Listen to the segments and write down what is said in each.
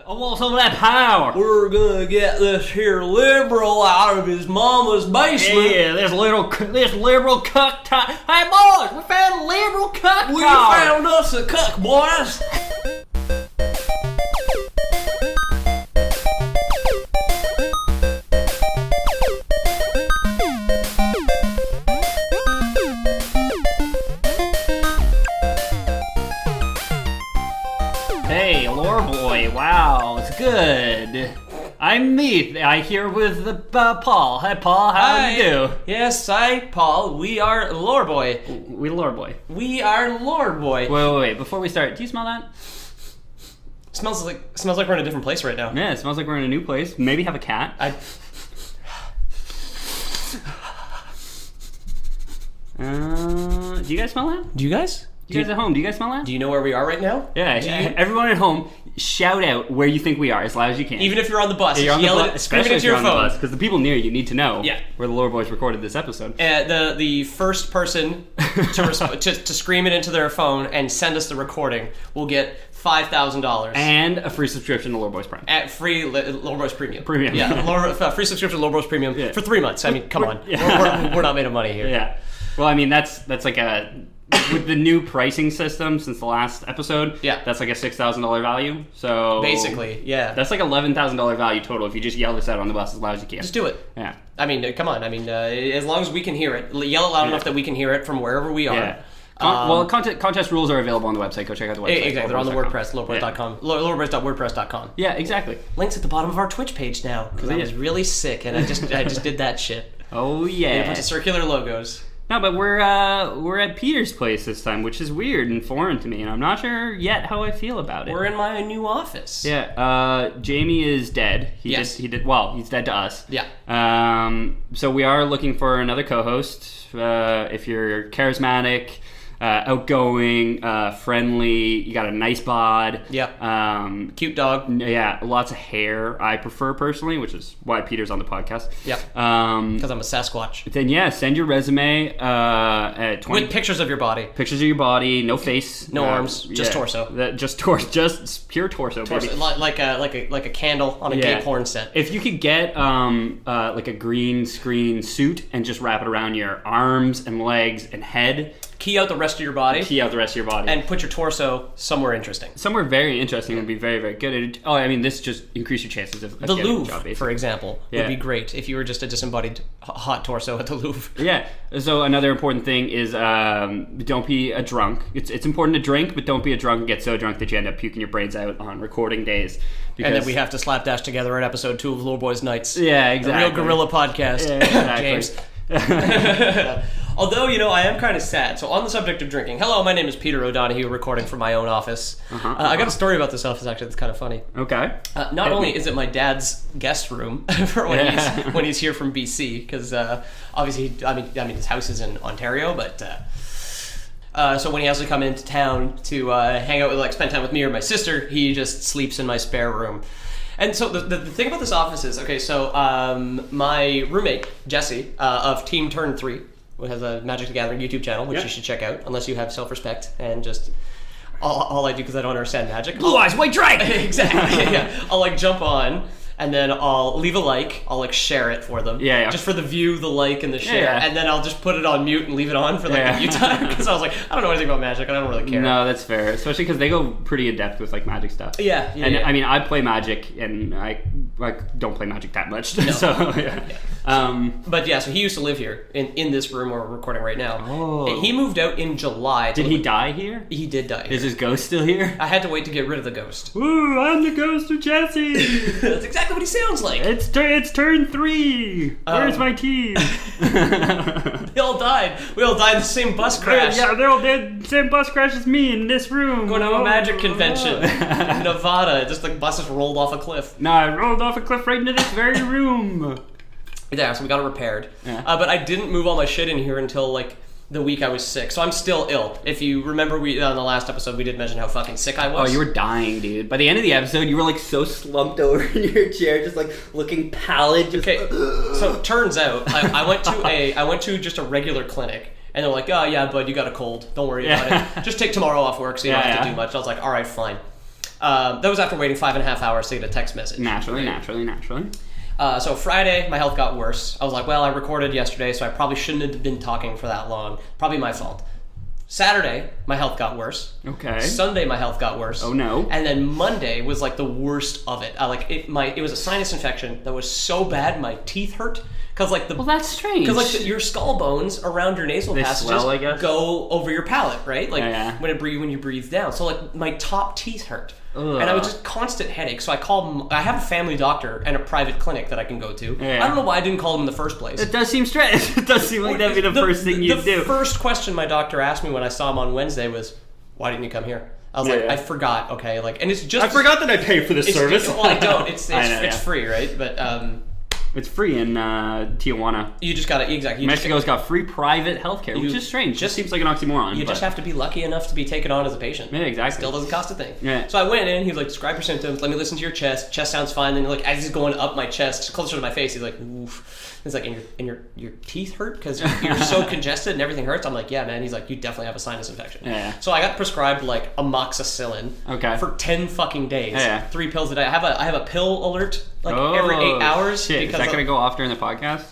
I want some of that power. We're gonna get this here liberal out of his mama's basement. Yeah, this liberal cuck top. Hey boys, we found a liberal cuck We top. found us a cuck, boys. Hey, lore boy, wow, it's good. I'm me. I here with Paul. Hey, Paul, how do you do? Yes, Paul. We are Lore Boy. We lore boy. We are Lore Boy. Wait. Before we start, do you smell that? Smells like we're in a different place right now. Yeah, it smells like we're in a new place. Maybe have a cat. Do you guys smell that? Do you guys? You guys at home, do you guys smell that? Do you know where we are right now? Yeah, everyone at home, shout out where you think we are as loud as you can. Even if you're on the bus, you're on yell the it, bus, scream it especially into if you're your on phone. the bus, because the people near you need to know Yeah. where the Lore Boys recorded this episode. The first person to scream it into their phone and send us the recording will get $5,000 And a free subscription to Lore Boys Prime. at free Lore Boys Premium. Yeah, free subscription to Lore Boys Premium for 3 months. I mean, come on, Yeah. we're not made of money here. Yeah. Well, I mean, that's like with the new pricing system since the last episode, Yeah. that's like a $6,000 value. So Basically, yeah. that's like $11,000 value total if you just yell this out on the bus as loud as you can. Just do it. Yeah. I mean, come on. I mean, as long as we can hear it, yell it loud enough that we can hear it from wherever we are. Yeah. Contest rules are available on the website. Go check out the website. Exactly, they're on the WordPress, loreboys.com, loreboys.wordpress.com. Yeah, exactly. Links at the bottom of our Twitch page now, because I was really sick and I just did that shit. Oh Made a yeah. bunch of circular logos. No, but we're at Peter's place this time, which is weird and foreign to me, and I'm not sure yet how I feel about it. We're in my new office. Yeah, Jamie is dead. Yes. He's dead to us. Yeah. So we are looking for another co-host. If you're charismatic, outgoing, friendly, you got a nice bod. Yep. Cute dog. Yeah, lots of hair. I prefer personally, which is why Peter's on the podcast. Yep. Because I'm a Sasquatch. Then yeah, send your resume at 20 With pictures of your body. Pictures of your body, no face, No arms, just torso. Just pure torso, baby. Like a candle on a gay porn set. If you could get like a green screen suit and just wrap it around your arms and legs and head. Key out the rest of your body. And put your torso somewhere interesting. Somewhere very interesting would be very, very good. This just increase your chances of the getting Louvre, a job, basically. for example, would be great if you were just a disembodied hot torso at the Louvre. Yeah. So another important thing is don't be a drunk. It's important to drink, but don't be a drunk and get so drunk that you end up puking your brains out on recording days. And then we have to slapdash together at episode 2 of Lore Boys Nights. Yeah, exactly. A real guerrilla podcast. Yeah, exactly. James. Although, I am kind of sad. So on the subject of drinking, hello, my name is Peter O'Donohue, recording from my own office. I got a story about this office, actually, that's kind of funny. Okay. Not only is it my dad's guest room for when he's here from BC, because obviously, his house is in Ontario, but so when he has to come into town to hang out, spend time with me or my sister, he just sleeps in my spare room. And so the thing about this office is, so my roommate, Jesse, of Team Turn 3, who has a Magic the Gathering YouTube channel, which you should check out, unless you have self-respect and just all I do because I don't understand Magic. Blue Eyes White Dragon! Exactly, yeah. I'll jump on, and then I'll leave a like, I'll share it for them. Yeah. Just for the view, the like, and the share. Yeah. And then I'll just put it on mute and leave it on for the view time, because I was I don't know anything about Magic, and I don't really care. No, that's fair. Especially because they go pretty in depth with Magic stuff. Yeah. And I mean, I play Magic, and I don't play Magic that much. No. So yeah. But yeah, so he used to live here in this room where we're recording right now. Oh. He moved out in July. Did he die here? He did die here. Is his ghost still here? I had to wait to get rid of the ghost. Ooh, I'm the ghost of Jesse. That's exactly what he sounds like. It's turn 3. Where's my team? They all died. We all died in the same bus crash. Yeah, they're all dead. Same bus crash as me in this room. Going to a Magic convention in Nevada. Just buses rolled off a cliff. No, I rolled off a cliff right into this very room. Yeah, so we got it repaired. Yeah. But I didn't move all my shit in here until the week I was sick. So I'm still ill. If you remember, on the last episode we did mention how fucking sick I was. Oh, you were dying, dude. By the end of the episode, you were so slumped over in your chair, just looking pallid. Just, okay, so it turns out I went to just a regular clinic. And they're like, oh yeah, bud, you got a cold. Don't worry about it. Just take tomorrow off work so you don't have to do much. I was like, all right, fine. That was after waiting 5.5 hours to get a text message. Naturally. So Friday, my health got worse. I was like, well, I recorded yesterday, so I probably shouldn't have been talking for that long. Probably my fault. Saturday, my health got worse. Okay. Sunday, my health got worse. Oh no. And then Monday was like the worst of it. It was a sinus infection that was so bad my teeth hurt. Cause well, that's strange. Because your skull bones around your nasal passages swell, I guess? Go over your palate, right? Like Yeah. when you breathe down. So like my top teeth hurt. Ugh. And I was just constant headache. So I have a family doctor and a private clinic that I can go to. Yeah. I don't know why I didn't call him in the first place. It does seem strange. It does seem like that'd be the first thing you'd do. The first question my doctor asked me when I saw him on Wednesday was, "Why didn't you come here?" I was I forgot. Okay, like, and it's just I forgot that I pay for this service. Well, I don't. It's I know, free, right? But it's free in Tijuana. you just gotta exactly. Mexico's got free private healthcare, which is strange. Just seems like an oxymoron. You just have to be lucky enough to be taken on as a patient. Yeah, exactly. Still doesn't cost a thing. Yeah. So I went in. He was like, "Describe your symptoms. Let me listen to your chest. Chest sounds fine." Then like as he's going up my chest, closer to my face, he's like, "Oof." He's like, "And your teeth hurt because you're so congested and everything hurts." I'm like, "Yeah, man." He's like, "You definitely have a sinus infection." Yeah. So I got prescribed like amoxicillin. Okay. For 10 fucking days. Yeah. 3 pills a day. I have a pill alert like every 8 hours. Shit. Is that gonna go off during the podcast?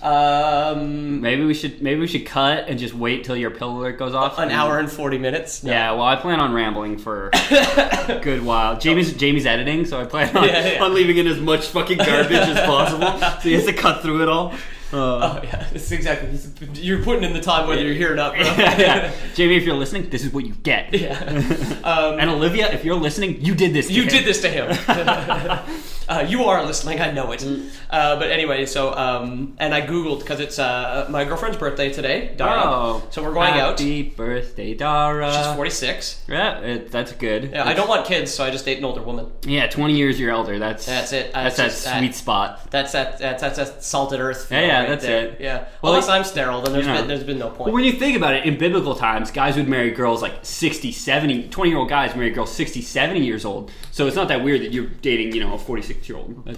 Maybe we should cut and just wait till your pill alert goes off. An hour and 40 minutes. No. Yeah, well, I plan on rambling for a good while. Jamie's editing, so I plan on leaving in as much fucking garbage as possible. So he has to cut through it all. Oh yeah, it's exactly. You're putting in the time whether you're here or not, bro. Yeah. Jamie, if you're listening, this is what you get. Yeah. And Olivia, if you're listening, you did this to him. You did this to him. You are listening, I know it. But anyway, so and I googled because it's my girlfriend's birthday today, Dara. Oh, so we're going out. Happy birthday, Dara. She's 46. Yeah, that's good. Yeah, I don't want kids, so I just date an older woman. Yeah, 20 years you're elder. That's it. That's that sweet spot. That's that salted earth. Yeah, that's there. it. Yeah. Well, unless I'm sterile, then there's been no point. Well, when you think about it, in biblical times, guys would marry girls like 60, 70, 20-year-old guys marry girls 60, 70 years old. So it's not that weird that you're dating, a 46-year-old.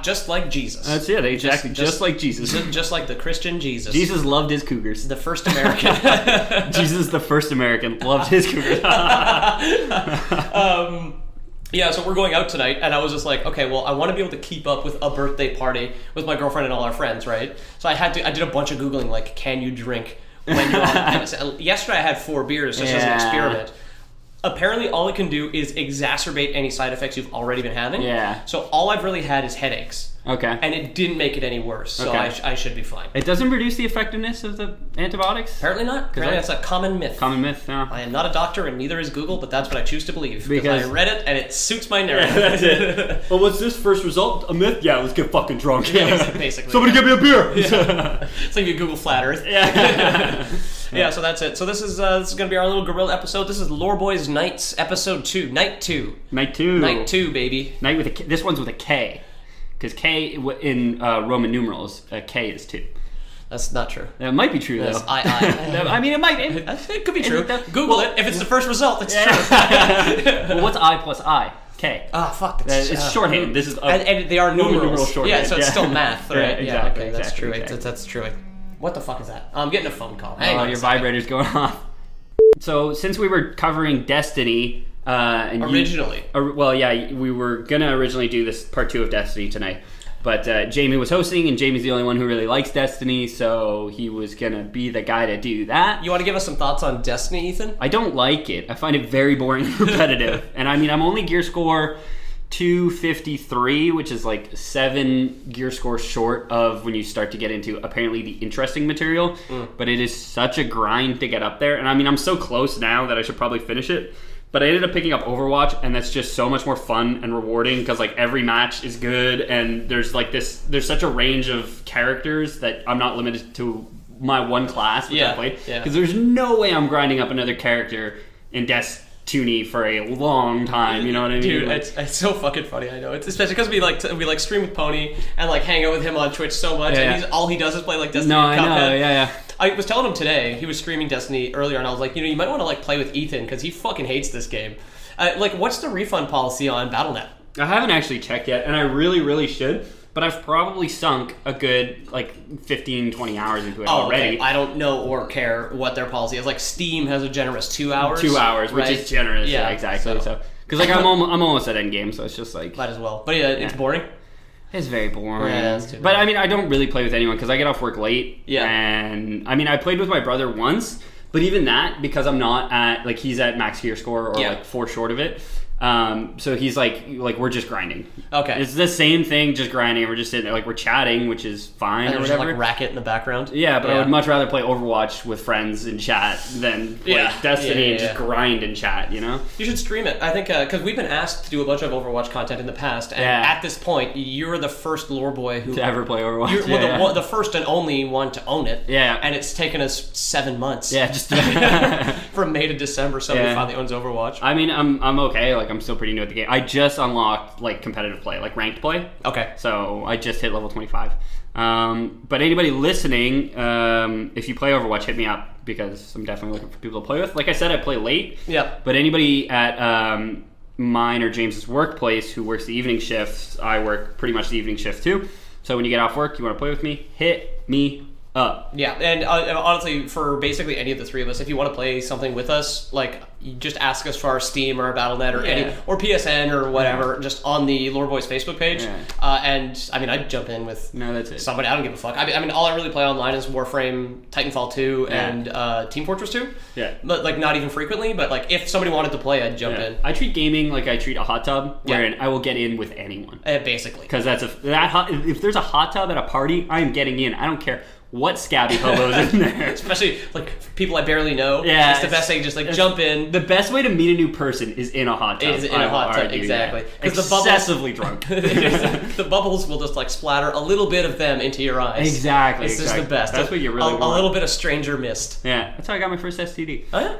Just like Jesus. That's it, exactly. Just like Jesus. Just like the Christian Jesus. Jesus loved his cougars. The first American. Jesus, the first American, loved his cougars. Yeah, so we're going out tonight, and I was just like, okay, well, I want to be able to keep up with a birthday party with my girlfriend and all our friends, right? So I did a bunch of Googling, like, can you drink when you're on... Yesterday I had 4 beers just as an experiment. Apparently all it can do is exacerbate any side effects you've already been having. Yeah. So all I've really had is headaches. Okay. And it didn't make it any worse, so I should be fine. It doesn't reduce the effectiveness of the antibiotics? Apparently not. Apparently that's a common myth. Common myth, yeah. I am not a doctor, and neither is Google, but that's what I choose to believe. Because I read it, and it suits my narrative. Yeah, that's it. Well, what's this first result? A myth? Yeah, let's get fucking drunk. Yeah, basically. Somebody get me a beer! Yeah. It's like you Google flat Earth. Yeah. Yeah, so that's it. So this is going to be our little gorilla episode. This is Lore Boys Nights, episode 2. Night 2. Night 2. Night 2, baby. Night with a K. This one's with a K. Because K in Roman numerals, K is 2. That's not true. That might be true, though. I mean, it might. It could be true. Google it. If it's the first result, it's true. Well, what's I plus I? K. Ah, fuck. It's shorthand. This is and they are numerals. Shorthand. Yeah, so it's still math, right? Yeah, exactly. Okay, that's true. Exactly. That's true. What the fuck is that? I'm getting a phone call. Hang on, your vibrator's going off. So, since we were covering Destiny... originally. We were going to originally do this part 2 of Destiny tonight. But Jamie was hosting, and Jamie's the only one who really likes Destiny, so he was going to be the guy to do that. You want to give us some thoughts on Destiny, Ethan? I don't like it. I find it very boring and repetitive. And I mean, I'm only gear score 253, which is like 7 gear scores short of when you start to get into apparently the interesting material. But it is such a grind to get up there. And I mean, I'm so close now that I should probably finish it. But I ended up picking up Overwatch, and that's just so much more fun and rewarding because like every match is good, and there's such a range of characters that I'm not limited to my one class which I played. Because there's no way I'm grinding up another character in Destiny for a long time. You know what I mean? Dude, it's so fucking funny. I know. It's especially because we like stream with Pony and like hang out with him on Twitch so much, and all he does is play like Destiny. No, I know. Yeah. I was telling him today, he was streaming Destiny earlier, and I was like, you might want to like play with Ethan because he fucking hates this game. What's the refund policy on Battle.net? I haven't actually checked yet, and I really, really should. But I've probably sunk a good, 15, 20 hours into it already. Okay. I don't know or care what their policy is. Like, Steam has a generous 2 hours. 2 hours, which is generous. Yeah, exactly. So, Because like I'm almost at endgame, so it's just like Might as well. But yeah, it's boring. It's very boring. Yeah, that's too but bad. I mean, I don't really play with anyone because I get off work late. Yeah. And I mean, I played with my brother once, but even that, because I'm not at, like, he's at max gear score or like 4 short of it. So he's like we're just grinding. Okay. It's the same thing, just grinding. And we're just sitting there, like, we're chatting, which is fine And or there's whatever. like racket in the background. Yeah, but I would much rather play Overwatch with friends and chat than play Destiny and just grind and chat, you know? You should stream it. I think, because we've been asked to do a bunch of Overwatch content in the past, and at this point, you're the first lore boy who... To ever play Overwatch. You're the first and only one to own it. Yeah. And it's taken us 7 months. Yeah, just... From May to December, somebody finally owns Overwatch. I mean, I'm okay. Like, I'm still pretty new at the game. I just unlocked, like, competitive play, like ranked play. Okay. So I just hit level 25. But anybody listening, if you play Overwatch, hit me up because I'm definitely looking for people to play with. Like I said, I play late. Yep. But anybody at mine or James's workplace who works the evening shifts, I work pretty much the evening shift too. So when you get off work, you want to play with me, hit me up. Yeah, and honestly, for basically any of the three of us, if you want to play something with us, like, you just ask us for our Steam or our Battle.net or or PSN or whatever, just on the Lore Boys Facebook page. Yeah. And I mean, I'd jump in with somebody. I don't give a fuck. I mean, all I really play online is Warframe, Titanfall 2, and Team Fortress 2. Yeah. But like, not even frequently. But like, if somebody wanted to play, I'd jump in. I treat gaming like I treat a hot tub, wherein I will get in with anyone. Basically. Because if there's a hot tub at a party, I am getting in. I don't care what scabby hobo's in there. Especially like people I barely know. Yeah, it's the best thing. Just like jump in. The best way to meet a new person is in a hot tub. Exactly. Because excessively drunk. The bubbles will just like splatter a little bit of them into your eyes. Exactly. It's just the best. That's what you really want. A little bit of stranger mist. Yeah, that's how I got my first STD. Oh yeah?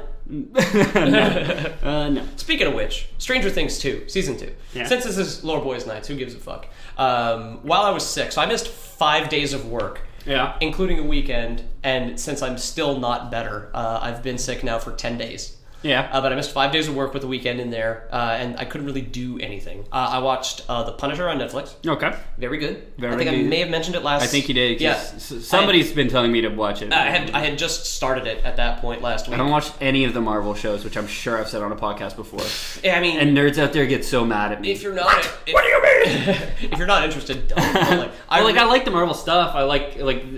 No. Speaking of which, Stranger Things 2, Season 2. Yeah. Since this is Lore Boys Nights, who gives a fuck? While I was sick, so I missed 5 days of work. Yeah. Including a weekend, and since I'm still not better, I've been sick now for 10 days. Yeah. But I missed 5 days of work with the weekend in there, and I couldn't really do anything. I watched The Punisher on Netflix. Okay. Very good. Very I think good. I may have mentioned it last... I think you did. Yeah. Somebody's been telling me to watch it. I had just started it at that point last week. I don't watch any of the Marvel shows, which I'm sure I've said on a podcast before. Yeah, I mean... And nerds out there get so mad at me. If you're not... What do you mean? If you're not interested, don't. I like the Marvel stuff. I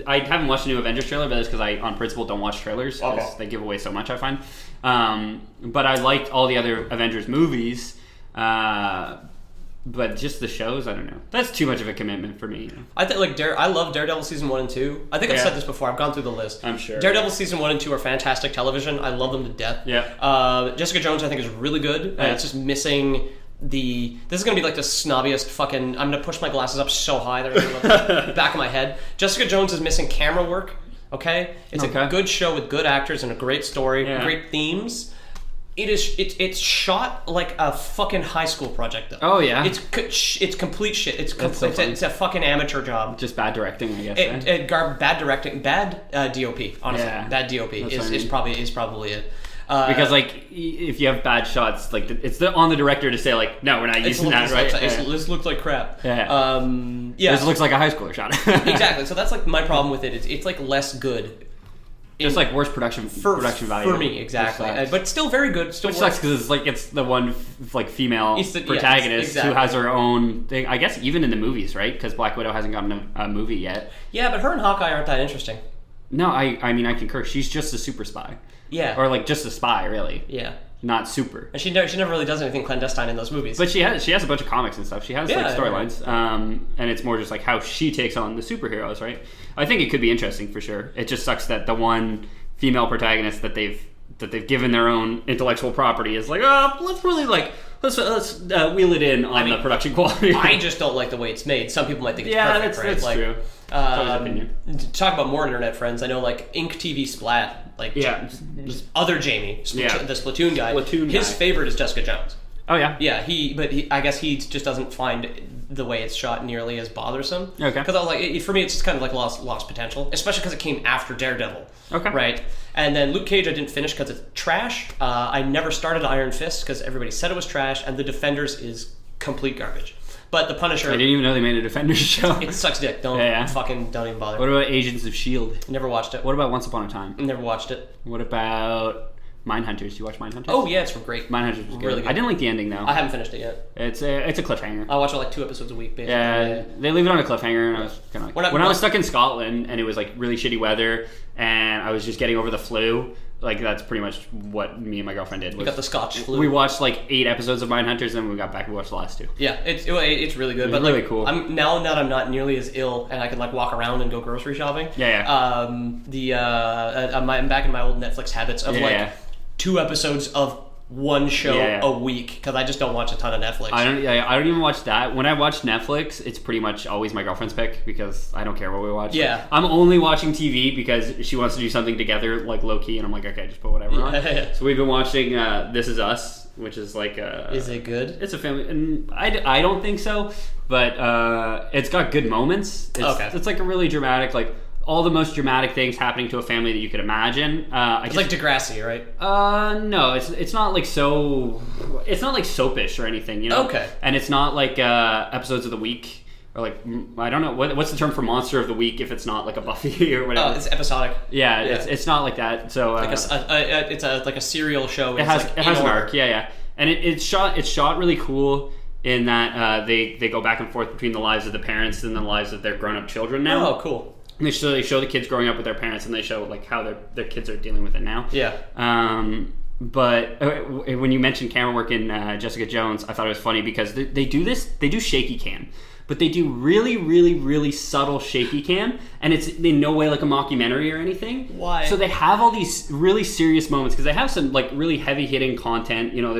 I haven't watched the new Avengers trailer, but that's because I, on principle, don't watch trailers because they give away so much, I find. But I liked all the other Avengers movies. But just the shows, I don't know. That's too much of a commitment for me. You know? I think I love Daredevil season 1 and 2. I think I've said this before. I've gone through the list. I'm sure. Daredevil season 1 and 2 are fantastic television. I love them to death. Yeah. Jessica Jones I think is really good. It's just missing this is gonna be like the snobbiest fucking. I'm gonna push my glasses up so high they're gonna go the back of my head. Jessica Jones is missing camera work. Okay, it's a good show with good actors and a great story, great themes. It's shot like a fucking high school project though. Oh yeah. It's complete shit. It's a fucking amateur job. Just bad directing, I guess. Bad directing, bad DOP. Honestly, bad DOP is probably it. Because like if you have bad shots, like it's on the director to say like, no, we're not using that, right? This looks like crap. Yeah. This looks like a high schooler shot. Exactly. So that's like my problem with it. It's like less good. Just like worse production value for me, exactly. But still very good. Still which sucks because it's the one like female protagonist who has her own thing. I guess even in the movies, right? Because Black Widow hasn't gotten a movie yet. Yeah, but her and Hawkeye aren't that interesting. No, I mean I concur. She's just a super spy. Yeah. Or like just a spy, really. Yeah. Not super. And she never really does anything clandestine in those movies. But she has a bunch of comics and stuff. She has like storylines, and it's more just like how she takes on the superheroes, right? I think it could be interesting for sure. It just sucks that the one female protagonist that they've given their own intellectual property is like, let's really like let's wheel it in on the production quality. I just don't like the way it's made. Some people might think it's perfect, right? That's true. Opinion. Talk about more internet friends. I know like Ink TV Splat. Like other Jamie, the Splatoon guy. His favorite is Jessica Jones. Oh yeah, yeah. I guess he just doesn't find the way it's shot nearly as bothersome. Okay. Because I was like, for me, it's just kind of like lost potential, especially because it came after Daredevil. Okay. Right. And then Luke Cage, I didn't finish because it's trash. I never started Iron Fist because everybody said it was trash, and The Defenders is complete garbage. But The Punisher... I didn't even know they made a Defenders show. It sucks dick. Don't even bother. What about Agents of S.H.I.E.L.D.? Never watched it. What about Once Upon a Time? Never watched it. What about Mindhunters. You watch Mindhunters? Oh yeah, it's great. Mindhunters was good. Really good. I didn't like the ending though. I haven't finished it yet. It's a cliffhanger. I watch like 2 episodes a week, basically. Yeah, they leave it on a cliffhanger, and I was kind of like, when I was stuck in Scotland and it was like really shitty weather, and I was just getting over the flu. Like that's pretty much what me and my girlfriend did. We got the Scotch flu. We watched like 8 episodes of Mindhunters, and then when we got back, we watched the last 2. Yeah, it's really good. But really cool. Now that I'm not nearly as ill, and I can like walk around and go grocery shopping. Yeah. I'm back in my old Netflix habits of 2 episodes of one show a week because I just don't watch a ton of Netflix. I don't even watch that. When I watch Netflix, it's pretty much always my girlfriend's pick because I don't care what we watch. Yeah. I'm only watching TV because she wants to do something together, like low key, and I'm like, okay, just put whatever on. So we've been watching This Is Us, which is like Is it good? It's a family, and I don't think so, but it's got good moments. It's like a really dramatic, like all the most dramatic things happening to a family that you could imagine. It's like Degrassi, right? No, it's not like it's not like soapish or anything, you know. Okay. And it's not like episodes of the week or like I don't know what's the term for monster of the week if it's not like a Buffy or whatever. Oh, it's episodic. Yeah. It's not like that. So like it's like a serial show. It has an arc. Yeah. And it's shot really cool in that they go back and forth between the lives of the parents and the lives of their grown up children now. Oh, cool. And they show the kids growing up with their parents, and they show like how their kids are dealing with it now. Yeah. But when you mentioned camera work in Jessica Jones, I thought it was funny because they do shaky cam, but they do really, really, really subtle shaky cam, and it's in no way like a mockumentary or anything. Why? So they have all these really serious moments because they have some like really heavy hitting content. You know,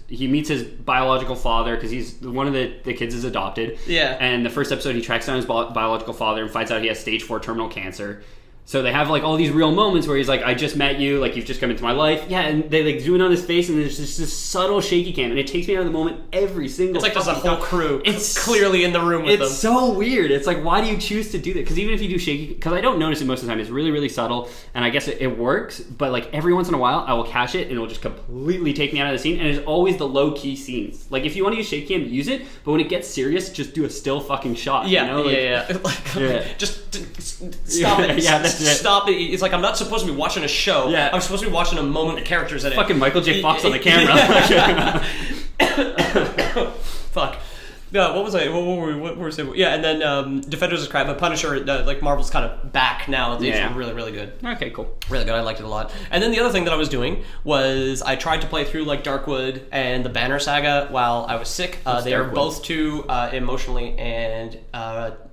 he meets his biological father because he's one of the kids is adopted. Yeah. And the first episode, he tracks down his biological father and finds out he has stage 4 terminal cancer. So they have like all these real moments where he's like, I just met you, like you've just come into my life. Yeah, and they like zoom in on his face and there's just this subtle shaky cam and it takes me out of the moment every single It's like there's a whole crew it's clearly in the room with them. It's so weird. It's like, why do you choose to do that? Because even if you do shaky, because I don't notice it most of the time, it's really, really subtle and I guess it works, but like every once in a while I will catch it and it'll just completely take me out of the scene and it's always the low key scenes. Like if you want to use shaky cam, use it, but when it gets serious, just do a still fucking shot. Yeah, you know? Just stop it. Yeah, that's it. Stop it. It's like I'm not supposed to be watching a show. Yeah. I'm supposed to be watching a moment of characters in it. Fucking Michael J. Fox on the camera. Fuck. No, what was I? What were we saying? Yeah, and then Defenders is crap, but Punisher, like Marvel's kind of back now. It's really, really good. Okay, cool. Really good. I liked it a lot. And then the other thing that I was doing was I tried to play through like Darkwood and the Banner Saga while I was sick. They are both too emotionally and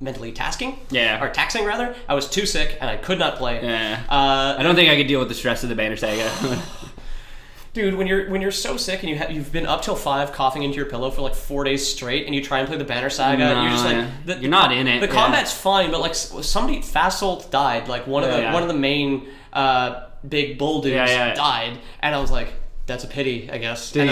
mentally tasking. Yeah. Or taxing rather. I was too sick and I could not play. Yeah. I don't think I could deal with the stress of the Banner Saga. Dude, when you're so sick and you've been up till 5 coughing into your pillow for like 4 days straight, and you try and play the Banner Saga, you're just like you're not in it. The combat's fine, but like somebody Fasolt died, like one of the main big bull dudes died, and I was like, that's a pity, I guess. Did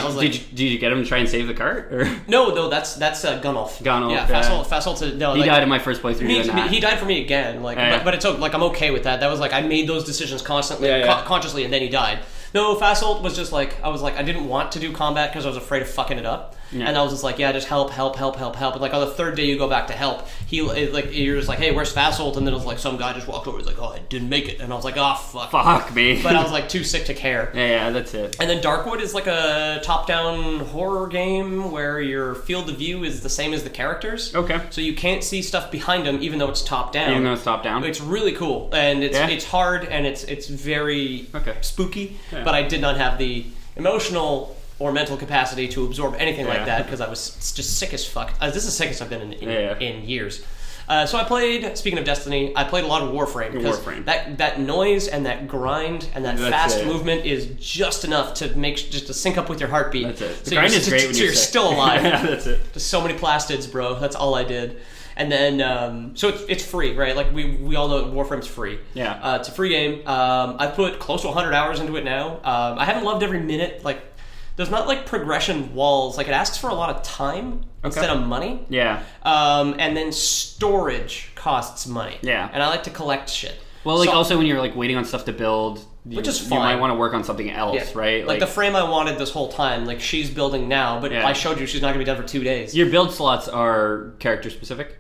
you get him to try and save the cart? Or? No, that's Gunnulf. Gunnulf. Yeah, Fasolt. No, he died in my first playthrough. He died for me again. Like, but it's like I'm okay with that. That was like I made those decisions constantly, consciously, and then he died. No, Fasolt was just like, I didn't want to do combat because I was afraid of fucking it up. Yeah. And I was just like, just help. And like on the 3rd day you go back to help, you're just like, hey, where's Fasolt? And then it was like some guy just walked over, he's like, oh, I didn't make it. And I was like, oh, fuck. Fuck me. But I was like too sick to care. Yeah, that's it. And then Darkwood is like a top-down horror game where your field of view is the same as the characters. Okay. So you can't see stuff behind them even though it's top-down. Even though it's top-down? It's really cool. And it's hard and it's very spooky. Yeah. But I did not have the emotional or mental capacity to absorb anything like that because I was just sick as fuck. This is the sickest I've been in years. So I played, speaking of Destiny, I played a lot of Warframe. Warframe. That noise and that grind and that fast movement is just enough to sync up with your heartbeat. That's it. The grind is great when you're sick. Still alive. Yeah, that's it. Just so many plastids, bro. That's all I did. And then, so it's free, right? Like, we all know Warframe's free. Yeah. It's a free game. I've put close to 100 hours into it now. I haven't loved every minute. Like, there's not, like, progression walls. Like, it asks for a lot of time instead of money. Yeah. And then storage costs money. Yeah. And I like to collect shit. Well, like, also when you're, like, waiting on stuff to build, which is fine. You might want to work on something else, right? Like, the frame I wanted this whole time, like, she's building now, but I showed you she's not going to be done for 2 days. Your build slots are character specific?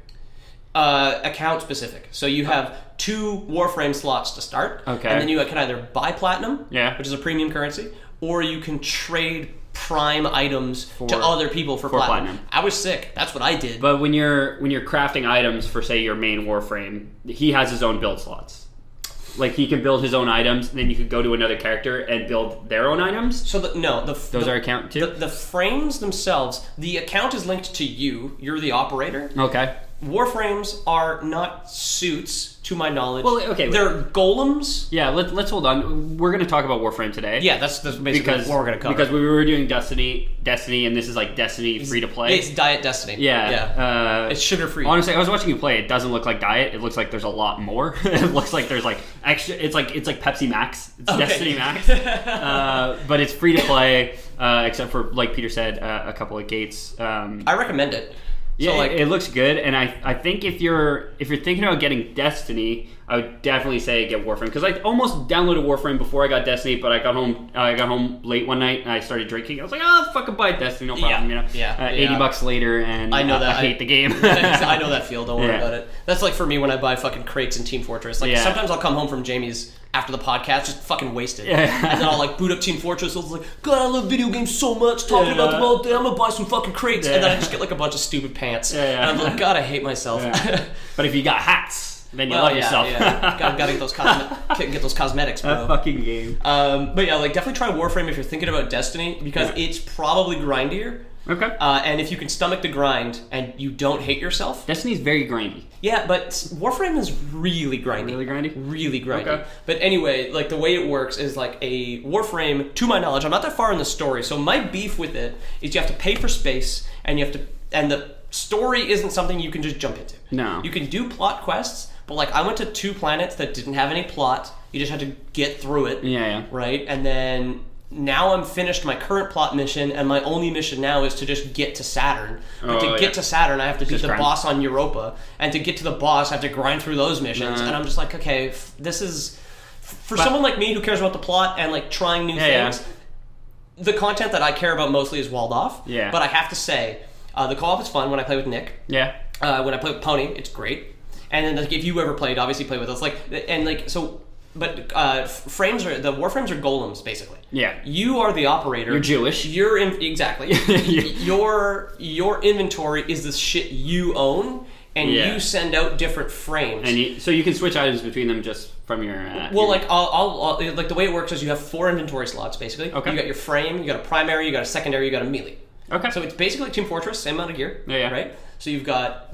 Account specific. So you have 2 Warframe slots to start. Okay. And then you can either buy platinum, Yeah. which is a premium currency, or you can trade prime items to other people for platinum. I was sick. That's what I did. But when you're crafting items for, say, your main Warframe, he has his own build slots. Like, he can build his own items, and then you could go to another character and build their own items. So those are account too? The frames themselves, the account is linked to you. You're the operator. Okay. Warframes are not suits, to my knowledge. Well, okay. They're golems. Yeah, let's hold on. We're going to talk about Warframe today. Yeah, that's basically what we're going to cover. Because we were doing Destiny, and this is like Destiny free to play. It's Diet Destiny. Yeah. It's sugar free. Honestly, I was watching you play. It doesn't look like Diet. It looks like there's a lot more. It looks like there's like extra. It's like Pepsi Max. It's okay. Destiny Max. But it's free to play, except for, like Peter said, a couple of gates. I recommend it. Yeah, so it looks good, and I think if you're thinking about getting Destiny, I would definitely say get Warframe, because I almost downloaded Warframe before I got Destiny, but I got home late one night and I started drinking. I was like, oh, fucking buy Destiny, no problem, $80 later, and I know that I hate the game. I know that feel. Don't worry about it. That's like for me when I buy fucking crates in Team Fortress. Like sometimes I'll come home from Jamie's after the podcast, just fucking wasted. And then I'll like boot up Team Fortress. I was like, God, I love video games so much. Talking about them all day. I'm gonna buy some fucking crates. And then I just get like a bunch of stupid pants. And I'm like, God, I hate myself. But if you got hats, then you love yourself. Gotta get those cosmetics, bro. That fucking game. But yeah, like definitely try Warframe if you're thinking about Destiny, because it's probably grindier. Okay. And if you can stomach the grind and you don't hate yourself. Destiny's very grindy. Yeah, but Warframe is really grindy. Really grindy? Really grindy. Okay. But anyway, like the way it works is like a Warframe, to my knowledge, I'm not that far in the story, so my beef with it is you have to pay for space, and the story isn't something you can just jump into. No. You can do plot quests, but like I went to 2 planets that didn't have any plot. You just had to get through it. Yeah. Right? And then now I'm finished my current plot mission, and my only mission now is to just get to Saturn. But to get to Saturn, I have to beat the boss on Europa, and to get to the boss, I have to grind through those missions. And I'm just like, okay, this is for someone like me who cares about the plot and like trying new things. The content that I care about mostly is walled off. Yeah. But I have to say, the co-op is fun when I play with Nick. Yeah. When I play with Pony, it's great. And then like, if you ever played, obviously play with us. But the Warframes are golems, basically. Yeah. You are the operator. You're Jewish. Exactly. Your inventory is the shit you own, and you send out different frames. And so you can switch items between them just from your. I'll like the way it works is you have 4 inventory slots basically. Okay. You got your frame, you got a primary, you got a secondary, you got a melee. Okay. So it's basically like Team Fortress, same amount of gear. Yeah. Right. So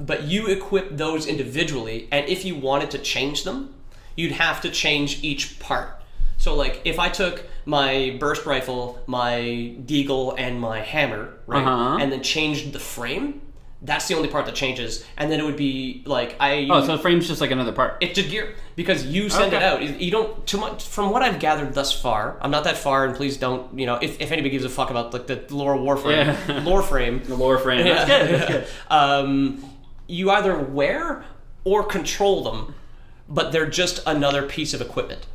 but you equip those individually, and if you wanted to change them, you'd have to change each part. So like if I took my burst rifle, my deagle, and my hammer, right, and then changed the frame, that's the only part that changes, and then it would be like so the frame's just like another part. It's just gear because you send it out. You don't too much. From what I've gathered thus far, I'm not that far, and please don't. If anybody gives a fuck about like the lore Warframe, the lore frame. That's good. You either wear or control them, but they're just another piece of equipment.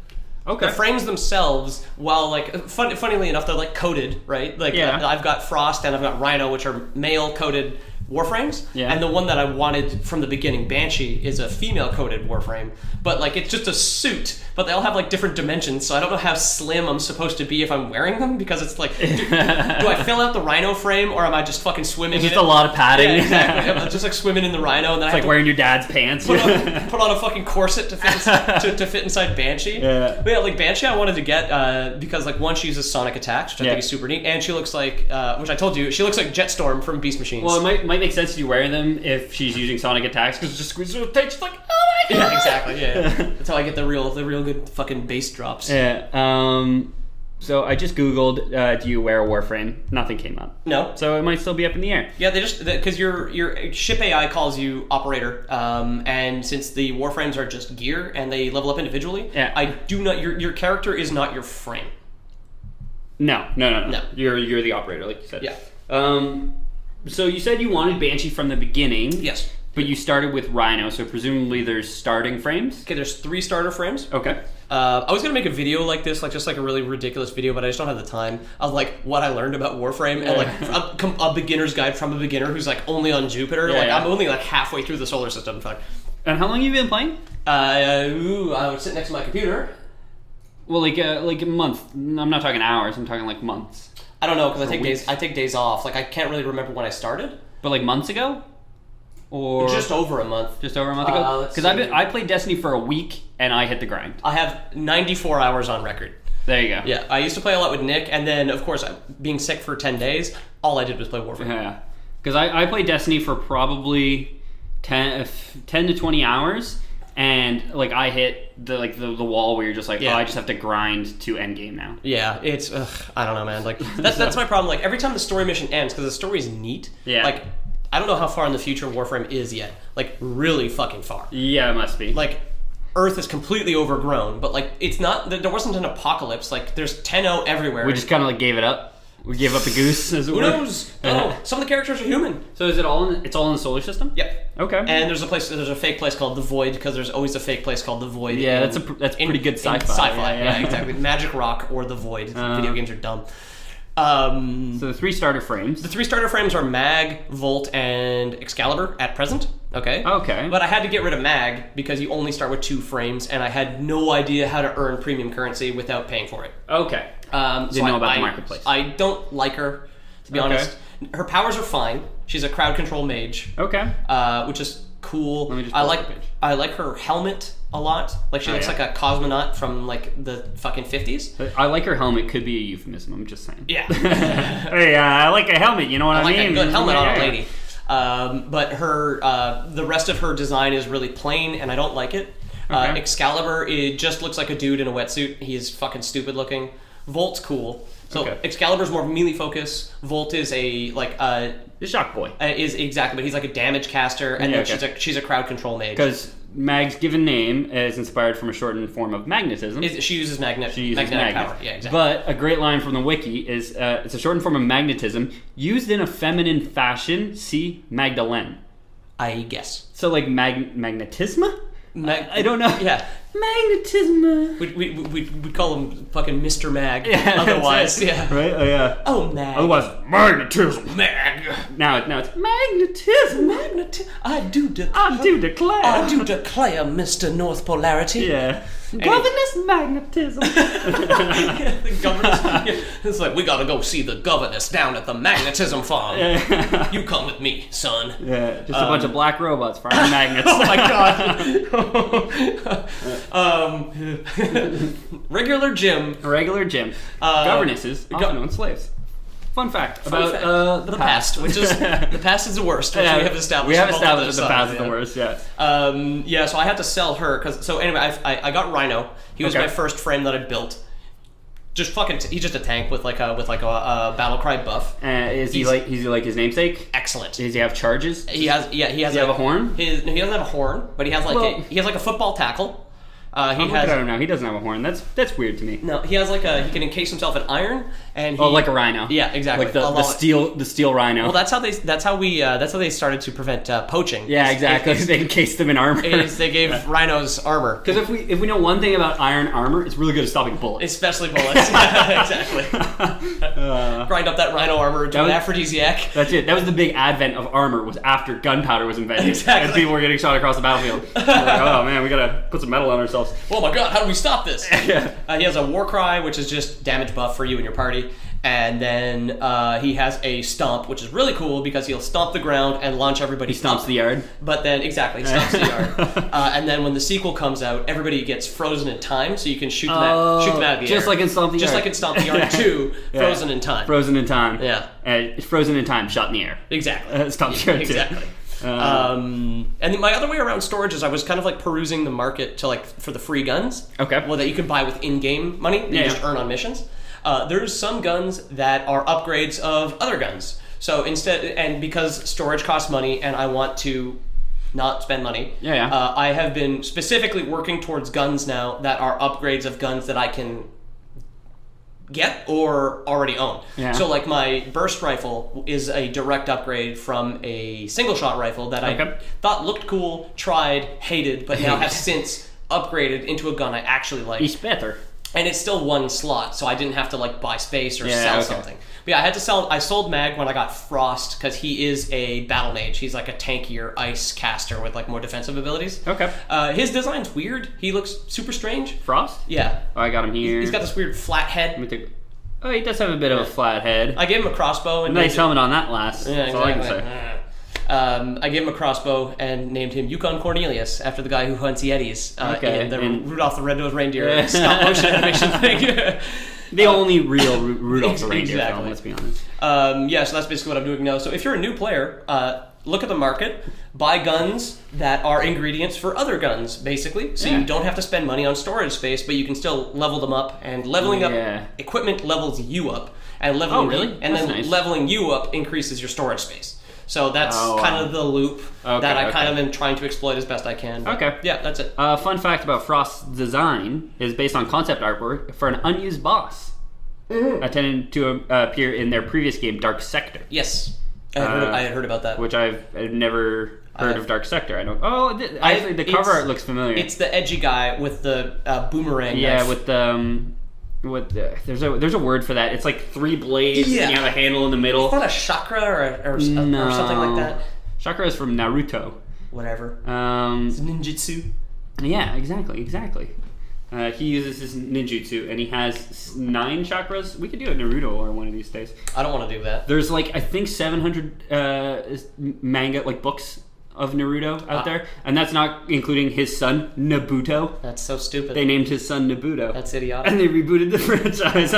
Okay. The frames themselves, while like funnily enough, they're like coated, right? Like I've got Frost and I've got Rhino, which are male coated Warframes, and the one that I wanted from the beginning, Banshee, is a female coated Warframe, but like it's just a suit, but they all have like different dimensions, so I don't know how slim I'm supposed to be if I'm wearing them, because it's like, do I fill out the Rhino frame, or am I just fucking swimming it's in just a lot of padding. Yeah, exactly. I'm just like swimming in the Rhino, and then it's like wearing your dad's pants. Put on a fucking corset to fit inside Banshee. But yeah, like Banshee I wanted to get because like one, she uses sonic attacks, which I think is super neat, and she looks like, which I told you, she looks like Jetstorm from Beast Machines. Well, it might make sense to you wearing them if she's using sonic attacks, because it just squeezes her tape. She's like, oh my god! Yeah, exactly. Yeah, that's how I get the real good fucking bass drops. Yeah. So I just googled, do you wear a Warframe? Nothing came up. No. So it might still be up in the air. Yeah, they just because your ship AI calls you operator, and since the Warframes are just gear and they level up individually, I do not. Your character is not your frame. No. You're the operator, like you said. Yeah. So you said you wanted Banshee from the beginning. Yes. But you started with Rhino, so presumably there's starting frames? Okay, there's 3 starter frames. Okay. I was gonna make a video like this, like just like a really ridiculous video, but I just don't have the time of like what I learned about Warframe and like a beginner's guide from a beginner who's like only on Jupiter. I'm only like halfway through the solar system. In fact. And how long have you been playing? I would sit next to my computer. Well, like a month. I'm not talking hours. I'm talking like months. I don't know because I take days off. Like I can't really remember when I started. But like months ago, or just over a month. Just over a month ago. Because I played Destiny for a week and I hit the grind. I have 94 hours on record. There you go. Yeah, I used to play a lot with Nick, and then of course being sick for 10 days, all I did was play Warframe. Yeah, because I played Destiny for probably 10 to 20 hours. And like I hit the wall where you're just like, I just have to grind to end game now. Yeah, it's I don't know, man. Like that's my problem. Like every time the story mission ends, because the story is neat. Yeah. Like I don't know how far in the future Warframe is yet. Like really fucking far. Yeah, it must be. Like Earth is completely overgrown, but like it's not. There wasn't an apocalypse. Like there's 10-0 everywhere. We just kind of like gave it up. We gave up the goose, as it were. Who knows? Oh, some of the characters are human. So is it all? It's all in the solar system? Yep. Okay. And there's a fake place called the Void because there's always a fake place called the Void. Yeah, that's pretty good sci-fi. Sci-fi, yeah, exactly. Magic Rock or the Void. Video games are dumb. So the 3 starter frames. The 3 starter frames are Mag, Volt, and Excalibur at present. Okay. Okay. But I had to get rid of Mag because you only start with 2 frames, and I had no idea how to earn premium currency without paying for it. Okay. Didn't know about the marketplace. I don't like her, to be honest. Her powers are fine. She's a crowd control mage. Okay. Which is cool. Let me just I like her helmet a lot. Like she looks like a cosmonaut from like the fucking 50s. I like her helmet could be a euphemism. I'm just saying. Yeah. Hey, I like a helmet. You know what I mean? I like a good helmet on a lady. But her, the rest of her design is really plain, and I don't like it. Okay. Excalibur, it just looks like a dude in a wetsuit. He's fucking stupid looking. Volt's cool. So Excalibur's more melee focus. Volt is a the shock boy. Is exactly, but he's like a damage caster, and then she's a crowd control mage. Because Mag's given name is inspired from a shortened form of magnetism. She uses magnetic power. Yeah, exactly. But a great line from the wiki is it's a shortened form of magnetism used in a feminine fashion. See Magdalene. I guess. So like magnetisma? I don't know. Yeah. Magnetism. We'd call him fucking Mr. Mag. Yeah, otherwise, yeah. Right? Oh, yeah. Oh, Mag. Otherwise, magnetism. Mag. Now it's magnetism. I do declare. I do declare, Mr. North Polarity. Yeah. Governess magnetism. The governess. It's like, we gotta go see the governess down at the magnetism farm. Yeah. You come with me, son. Yeah, just a bunch of black robots firing magnets. Oh my god. Regular Jim. Governesses, often owned slaves. Fun fact about the past. Which is the past is the worst. Which we have established. We have established that the past is the worst. Yeah. So I had to sell her anyway, I got Rhino. He was my first frame that I built. Just he's just a tank with like a battle cry buff. Is he like his namesake? Excellent. Does he have charges? He has. Yeah, he has. Does he have a horn? He doesn't have a horn, but he has like a football tackle. I don't know. He doesn't have a horn. That's weird to me. No, he has he can encase himself in iron, and like a rhino. Yeah, exactly. Like the steel rhino. Well, that's how they started to prevent poaching. Yeah, exactly. They encased them in armor. They gave rhinos armor. Because if we know one thing about iron armor, it's really good at stopping bullets. Especially bullets. Yeah, exactly. Grind up that rhino armor into an aphrodisiac. That's it. That was the big advent of armor. Was after gunpowder was invented. Exactly. And people were getting shot across the battlefield. Like, oh man, we gotta put some metal on ourselves. Oh my god, how do we stop this? Yeah. He has a war cry, which is just damage buff for you and your party. And then he has a stomp, which is really cool because he'll stomp the ground and launch everybody. He stomps the yard. But then, exactly, he stomps the yard. And then when the sequel comes out, everybody gets frozen in time, so you can shoot them out of the air. Just like in Stomp the Yard. Just like in Stomp the Yard 2, frozen in time. Frozen in time. Yeah. Frozen in time, shot in the air. Exactly. Stomp the Yard 2. Exactly. And my other way around storage is I was kind of like perusing the market for the free guns. Okay. Well, that you can buy with in-game money that you just earn on missions. There's some guns that are upgrades of other guns. So because storage costs money and I want to not spend money, I have been specifically working towards guns now that are upgrades of guns that I can get or already own. Yeah. So like my burst rifle is a direct upgrade from a single shot rifle that I thought looked cool, tried, hated, but now have since upgraded into a gun I actually like. It's better. And it's still one slot, so I didn't have to like buy space or sell something. But yeah, I sold Mag when I got Frost because he is a battle mage. He's like a tankier ice caster with like more defensive abilities. Okay. His design's weird. He looks super strange. Frost? Yeah. Oh, I got him here. He's got this weird flat head. Let me take... Oh, he does have a bit of a flat head. I gave him a crossbow. And nice helmet on that last. Yeah, That's all I can say. I gave him a crossbow and named him Yukon Cornelius after the guy who hunts Yetis in the Rudolph the Red-Nosed Reindeer stop motion animation thing. The only real Rudolph the Reindeer film, let's be honest. So that's basically what I'm doing now. So if you're a new player, look at the market, buy guns that are ingredients for other guns, basically. So you don't have to spend money on storage space, but you can still level them up. And leveling up equipment levels you up, and leveling you up increases your storage space. So that's kind of the loop that I kind of am trying to exploit as best I can. But yeah, that's it. Fun fact about Frost's design is based on concept artwork for an unused boss intended to appear in their previous game, Dark Sector. Yes, I had heard about that. Which I've never heard of Dark Sector. I don't. Actually, the cover art looks familiar. It's the edgy guy with the boomerang. Yeah, knife. with the. There's a word for that. It's like 3 blades and you have a handle in the middle. Is that a chakra or something like that? Chakra is from Naruto. Whatever. It's ninjutsu. Yeah, exactly. He uses his ninjutsu and he has 9 chakras. We could do a Naruto or one of these days. I don't want to do that. There's like I think 700 manga books of Naruto out there, and that's not including his son Nabuto. That's so stupid. They named his son Nabuto. That's idiotic. And they rebooted the franchise.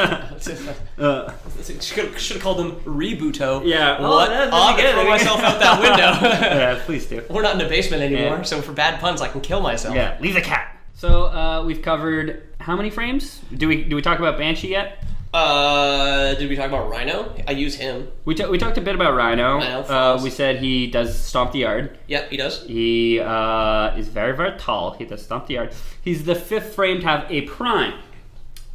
Should have called him Rebuto. Yeah. I'll throw myself out that window. Yeah, please do. We're not in the basement anymore, so for bad puns, I can kill myself. Yeah, leave the cat. So we've covered how many frames? Do we talk about Banshee yet? Did we talk about Rhino? I use him. We talked a bit about Rhino. We said he does stomp the yard. Yep, he does. He is very, very tall. He does stomp the yard. He's the 5th frame to have a prime.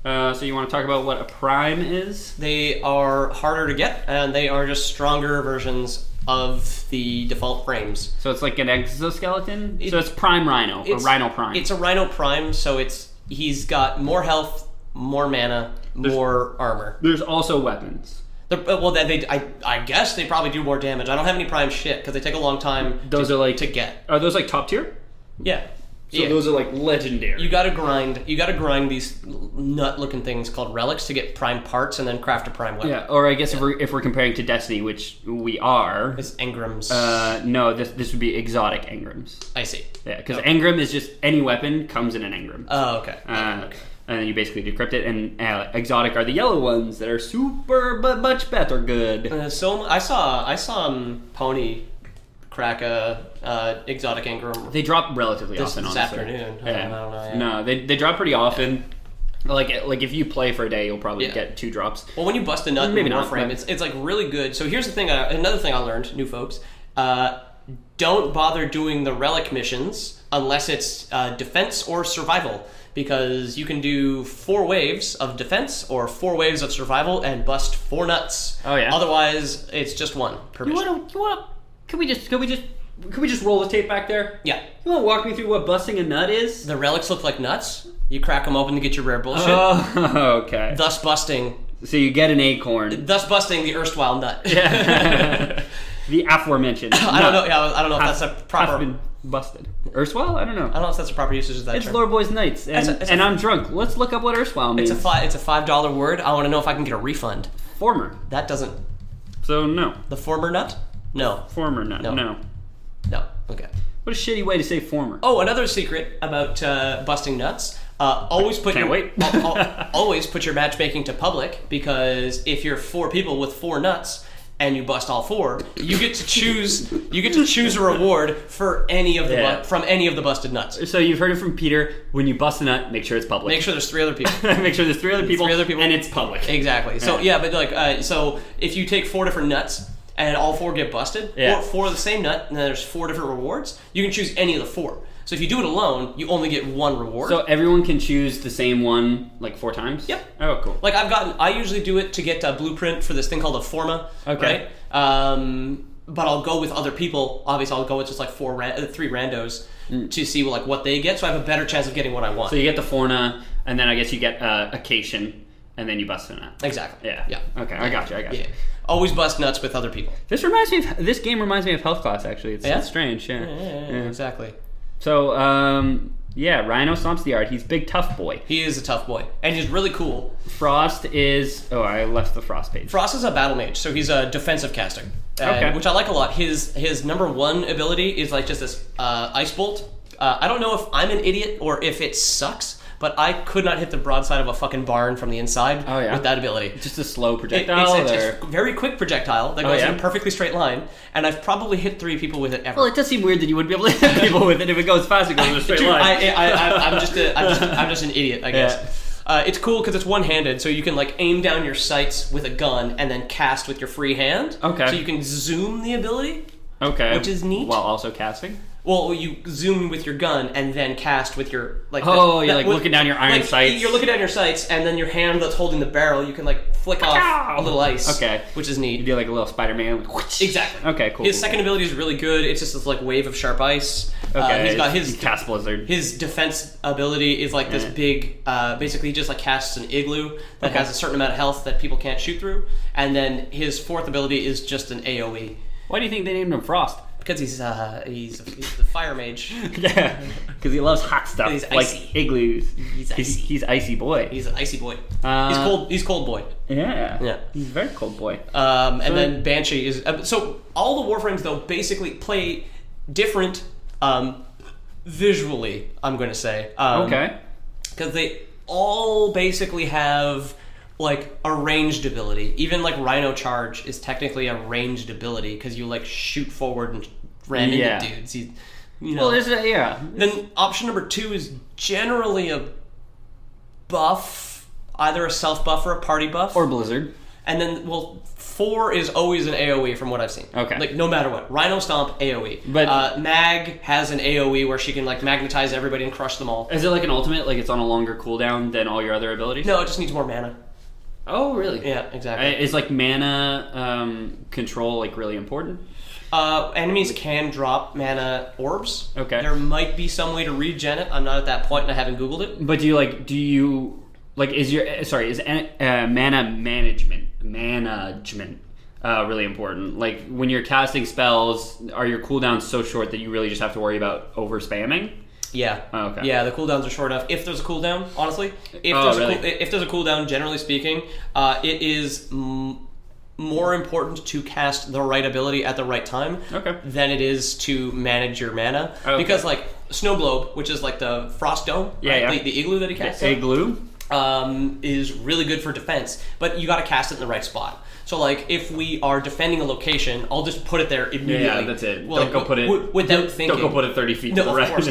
So you want to talk about what a prime is? They are harder to get, and they are just stronger versions of the default frames. So it's like an exoskeleton? So it's Prime Rhino, or Rhino Prime. It's a Rhino Prime, so he's got more health, more mana, more armor. There's also weapons. I guess they probably do more damage. I don't have any Prime shit, because they take a long time to get. Are those like top tier? Yeah. So those are like legendary. You gotta grind these nut-looking things called relics to get prime parts and then craft a prime weapon. Yeah, or I guess if we're comparing to Destiny, which we are, it's engrams. No, this would be exotic engrams. I see. Yeah, because engram is just any weapon comes in an engram. Oh, okay. And then you basically decrypt it, and exotic are the yellow ones that are super but much better good. So I saw Pony crack a exotic engram. They drop relatively often. This afternoon. Yeah. I don't know. Yeah. No, they drop pretty often. Like if you play for a day, you'll probably get 2 drops. Well, when you bust a nut in Warframe, it's like really good. So here's the thing. Another thing I learned, new folks. Don't bother doing the relic missions unless it's defense or survival, because you can do 4 waves of defense or 4 waves of survival and bust 4 nuts. Oh yeah. Otherwise, it's just 1 per mission. Can we just roll the tape back there? Yeah. You want to walk me through what busting a nut is? The relics look like nuts. You crack them open to get your rare bullshit. Oh, okay. Thus busting. So you get an acorn. Thus busting the erstwhile nut. Yeah. The aforementioned. I don't know. Yeah, I don't know if that's a proper. Has been busted. Erstwhile? I don't know. I don't know if that's a proper usage of that term. It's Lord Boys Nights, and I'm drunk. Let's look up what erstwhile means. It's a $5 word. I want to know if I can get a refund. Former. That doesn't. So no. The former nut? No. Former nut. No. Okay. What a shitty way to say former. Oh, another secret about busting nuts. Always put always put your matchmaking to public, because if you're 4 people with 4 nuts and you bust all 4, you get to choose a reward for any of the from any of the busted nuts. So you've heard it from Peter. When you bust a nut, make sure it's public. Make sure there's 3 other people. Make sure there's 3 other people. And it's public. Exactly. So so if you take 4 different nuts and all 4 get busted, Yeah. or 4 of the same nut, and then there's 4 different rewards, you can choose any of the 4. So if you do it alone, you only get 1 reward. So everyone can choose the same one like 4 times? Yep. Oh, cool. Like I usually do it to get a blueprint for this thing called a forma. Okay. Right? But I'll go with other people. Obviously, I'll go with just like 3 randos to see like what they get, so I have a better chance of getting what I want. So you get the Forna, and then I guess you get a Cation, and then you bust a nut. Exactly. Yeah. Okay, I got you. Yeah. Always bust nuts with other people. This game reminds me of Health Class, actually. It's strange, Yeah, exactly. So, Rhino stomps the yard. He's big tough boy. He is a tough boy, and he's really cool. Frost is... Oh, I left the Frost page. Frost is a battle mage, so he's a defensive casting. Okay. Which I like a lot. His number 1 ability is like just this ice bolt. I don't know if I'm an idiot or if it sucks, but I could not hit the broadside of a fucking barn from the inside with that ability. Just a slow projectile? It's a very quick projectile that goes in a perfectly straight line, and I've probably hit 3 people with it ever. Well, it does seem weird that you wouldn't be able to hit people with it if it goes fast. It goes in a straight line. I'm just an idiot, I guess. It's cool because it's one-handed, so you can like aim down your sights with a gun and then cast with your free hand. Okay. So you can zoom the ability. Okay. Which is neat. While also casting? Well, you zoom with your gun and then cast with your like. You're looking down your iron sights. You're looking down your sights, and then your hand that's holding the barrel, you can like flick off a little ice. Okay. Which is neat. You do like a little Spider-Man. Exactly. Okay, cool. His second ability is really good. It's just this like wave of sharp ice. Okay. He's got his cast blizzard. His defense ability is like this big. Basically, he just like casts an igloo that has a certain amount of health that people can't shoot through, and then his 4th ability is just an AOE. Why do you think they named him Frost? Because he's the fire mage. Yeah, because he loves hot stuff he's like icy. igloos. He's icy. He's icy boy. He's an icy boy. He's cold boy. Yeah. He's a very cold boy. And then Banshee is so all the Warframes though basically play different visually. I'm going to say Okay. because they all basically have like a ranged ability. Even like Rhino Charge is technically a ranged ability because you like shoot forward and ram into dudes. You know. Well, there's Then option number 2 is generally a buff, either a self buff or a party buff, or blizzard. And then 4 is always an AOE from what I've seen. Okay. Like no matter what, Rhino Stomp AOE. But Mag has an AOE where she can like magnetize everybody and crush them all. Is it like an ultimate? Like it's on a longer cooldown than all your other abilities? No, it just needs more mana. Oh, really? Yeah, exactly. Is like mana control like really important? Enemies can drop mana orbs. Okay. There might be some way to regen it. I'm not at that point and I haven't Googled it. But is mana management really important? Like when you're casting spells, are your cooldowns so short that you really just have to worry about over spamming? Yeah. Oh, okay. Yeah, the cooldowns are short enough. If there's a cooldown, honestly, if there's a cooldown, generally speaking, it is more important to cast the right ability at the right time than it is to manage your mana. Okay. Because like Snow Globe, which is like the frost dome, the igloo that he casts, igloo, is really good for defense, but you got to cast it in the right spot. So, like, if we are defending a location, I'll just put it there immediately. Yeah, that's it. Well, don't go put it without thinking. Don't go put it 30 feet to the right. No, of course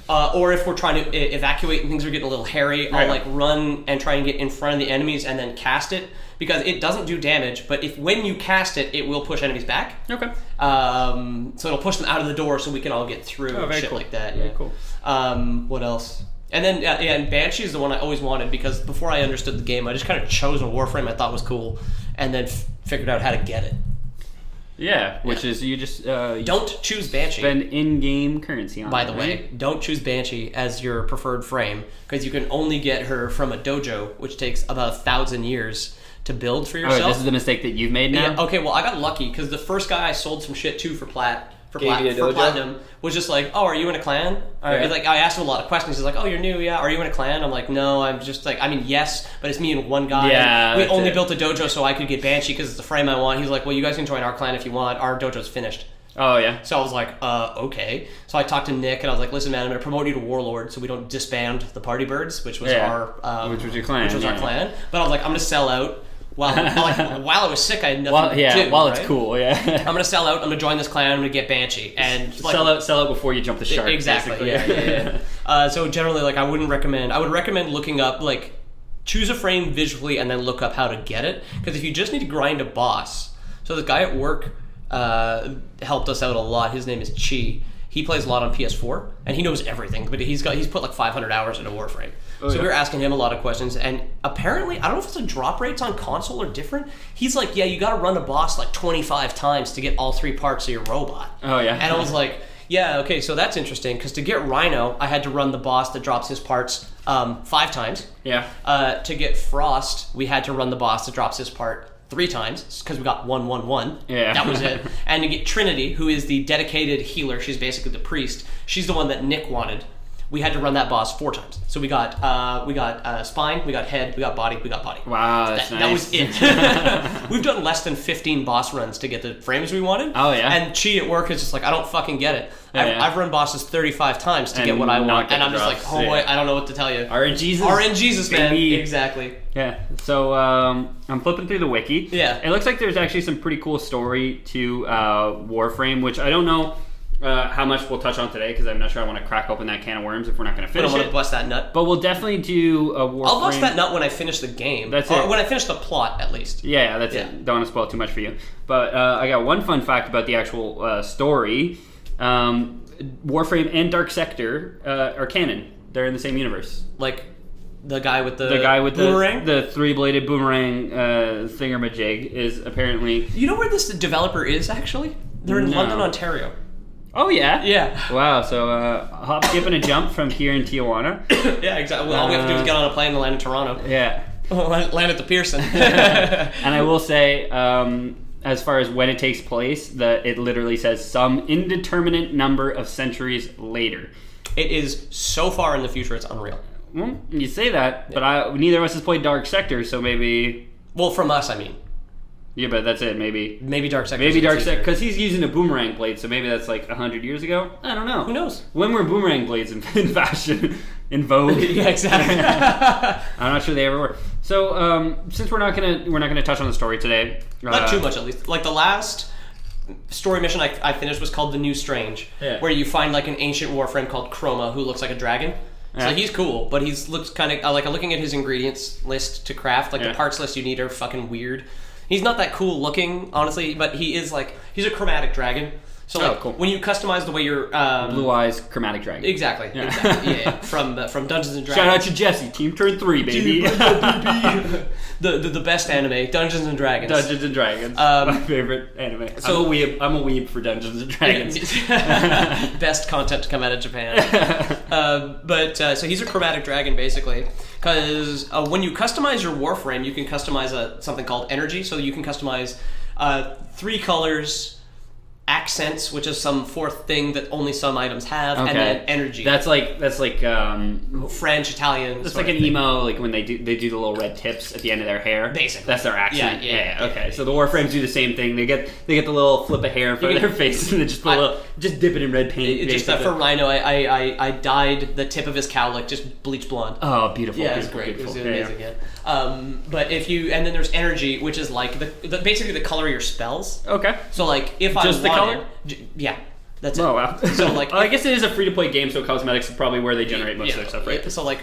not. Or if we're trying to evacuate and things are getting a little hairy, I'll like run and try and get in front of the enemies and then cast it because it doesn't do damage. But when you cast it, it will push enemies back. Okay. So it'll push them out of the door so we can all get through and shit like that. Very cool. What else? And then, and Banshee is the one I always wanted because before I understood the game, I just kind of chose a Warframe I thought was cool and then figured out how to get it. Yeah, which is you just... don't choose Banshee. Spend in-game currency on it. By the way, don't choose Banshee as your preferred frame because you can only get her from a dojo, which takes about 1,000 years to build for yourself. Oh, this is the mistake that you've made now? Yeah, okay, well, I got lucky because the first guy I sold some shit to for platinum was just like, oh, are you in a clan? Like I asked him a lot of questions. He's like, oh, you're new, yeah. Are you in a clan? I'm like, no. I'm just like, I mean, yes, but it's me and one guy. Yeah, we only built a dojo so I could get Banshee because it's the frame I want. He's like, well, you guys can join our clan if you want. Our dojo's finished. Oh yeah. So I was like, okay. So I talked to Nick and I was like, listen, man, I'm going to promote you to Warlord so we don't disband the Party Birds, which was which was your clan, which was our clan. But I was like, I'm going to sell out. While I was sick, I had nothing to do. While it's cool, yeah. I'm gonna sell out. I'm gonna join this clan. I'm gonna get Banshee and sell out before you jump the shark. Exactly. Yeah. So generally, like, I would recommend looking up choose a frame visually and then look up how to get it. Because if you just need to grind a boss, So the guy at work helped us out a lot. His name is Chi. He plays a lot on PS4, and he knows everything. But he's put like 500 hours into Warframe. So we were asking him a lot of questions, and apparently, I don't know if it's the drop rates on console are different. He's like, yeah, you got to run a boss like 25 times to get all 3 parts of your robot. Oh yeah. And I was like, yeah, okay, so that's interesting, because to get Rhino, I had to run the boss that drops his parts 5 times. Yeah. To get Frost, we had to run the boss that drops his part 3 times, because we got 1-1-1. Yeah. That was it. And to get Trinity, who is the dedicated healer, she's basically the priest, she's the one that Nick wanted. We had to run that boss 4 times. So we got spine, we got head, we got body, we got body. Wow, that's nice. That was it. We've done less than 15 boss runs to get the frames we wanted. Oh, yeah? And Chi at work is just like, I don't fucking get it. Yeah. I've run bosses 35 times to get what I want. And I'm just like, oh, wait, I don't know what to tell you. RNGesus, man. Baby. Exactly. Yeah. So I'm flipping through the wiki. Yeah. It looks like there's actually some pretty cool story to Warframe, which I don't know how much we'll touch on today, because I'm not sure I want to crack open that can of worms if we're not going to I finish don't want it. to bust that nut. But we'll definitely do a Warframe. I'll bust that nut when I finish the game. That's or it. when I finish the plot, at least. Yeah, that's it. Don't want to spoil too much for you. But I got one fun fact about the actual story. Warframe and Dark Sector are canon. They're in the same universe. Like the guy with the boomerang? the 3-bladed boomerang thingamajig is apparently... You know where this developer is, actually? They're in London, Ontario. Oh, yeah? Yeah. Wow, so hop, skip, and a jump from here in Tijuana. Yeah, exactly. All we have to do is get on a plane and land in Toronto. Yeah. Land at the Pearson. And I will say, as far as when it takes place, it literally says some indeterminate number of centuries later. It is so far in the future, it's unreal. Well, you say that, but neither of us has played Dark Sector, so maybe... Well, from us, I mean. Yeah, but that's it, maybe. Maybe Dark Sector. Maybe Dark Sector, because he's using a boomerang blade, so maybe that's like 100 years ago? I don't know. Who knows? When were boomerang blades in fashion? In vogue? Yeah, exactly. I'm not sure they ever were. So, since we're not gonna touch on the story today... Not too much, at least. Like, the last story mission I finished was called The New Strange, where you find like an ancient Warframe called Chroma, who looks like a dragon. So he's cool, but he looks kind of like looking at his ingredients list to craft. Like the parts list you need are fucking weird. He's not that cool looking, honestly, but he is like he's a chromatic dragon. So like cool. when you customize the way your blue eyes chromatic dragon. Exactly. Yeah. From Dungeons and Dragons. Shout out to Jesse, Team Turn 3, baby. the best anime, Dungeons and Dragons. Dungeons and Dragons. My favorite anime. So I'm a weeb for Dungeons and Dragons. Best content to come out of Japan. So he's a chromatic dragon basically, because when you customize your Warframe, you can customize something called energy. So you can customize 3 colors. Accents, which is some 4th thing that only some items have, and then energy. That's like French, Italian. That's like an emo, like when they do the little red tips at the end of their hair. Basically, that's their accent. Yeah. Okay, so the Warframes do the same thing. They get the little flip of hair in front of their face, and they just just dip it in red paint. Just for Rhino, I dyed the tip of his cowlick just bleach blonde. Oh, beautiful! Yeah, it's great. It was amazing. But and then there's energy, which is like basically the color of your spells. Okay. So like if just I color? Yeah, that's it. Oh wow! So like, I guess it is a free-to-play game, so cosmetics is probably where they generate most of their stuff, right? Yeah, so like,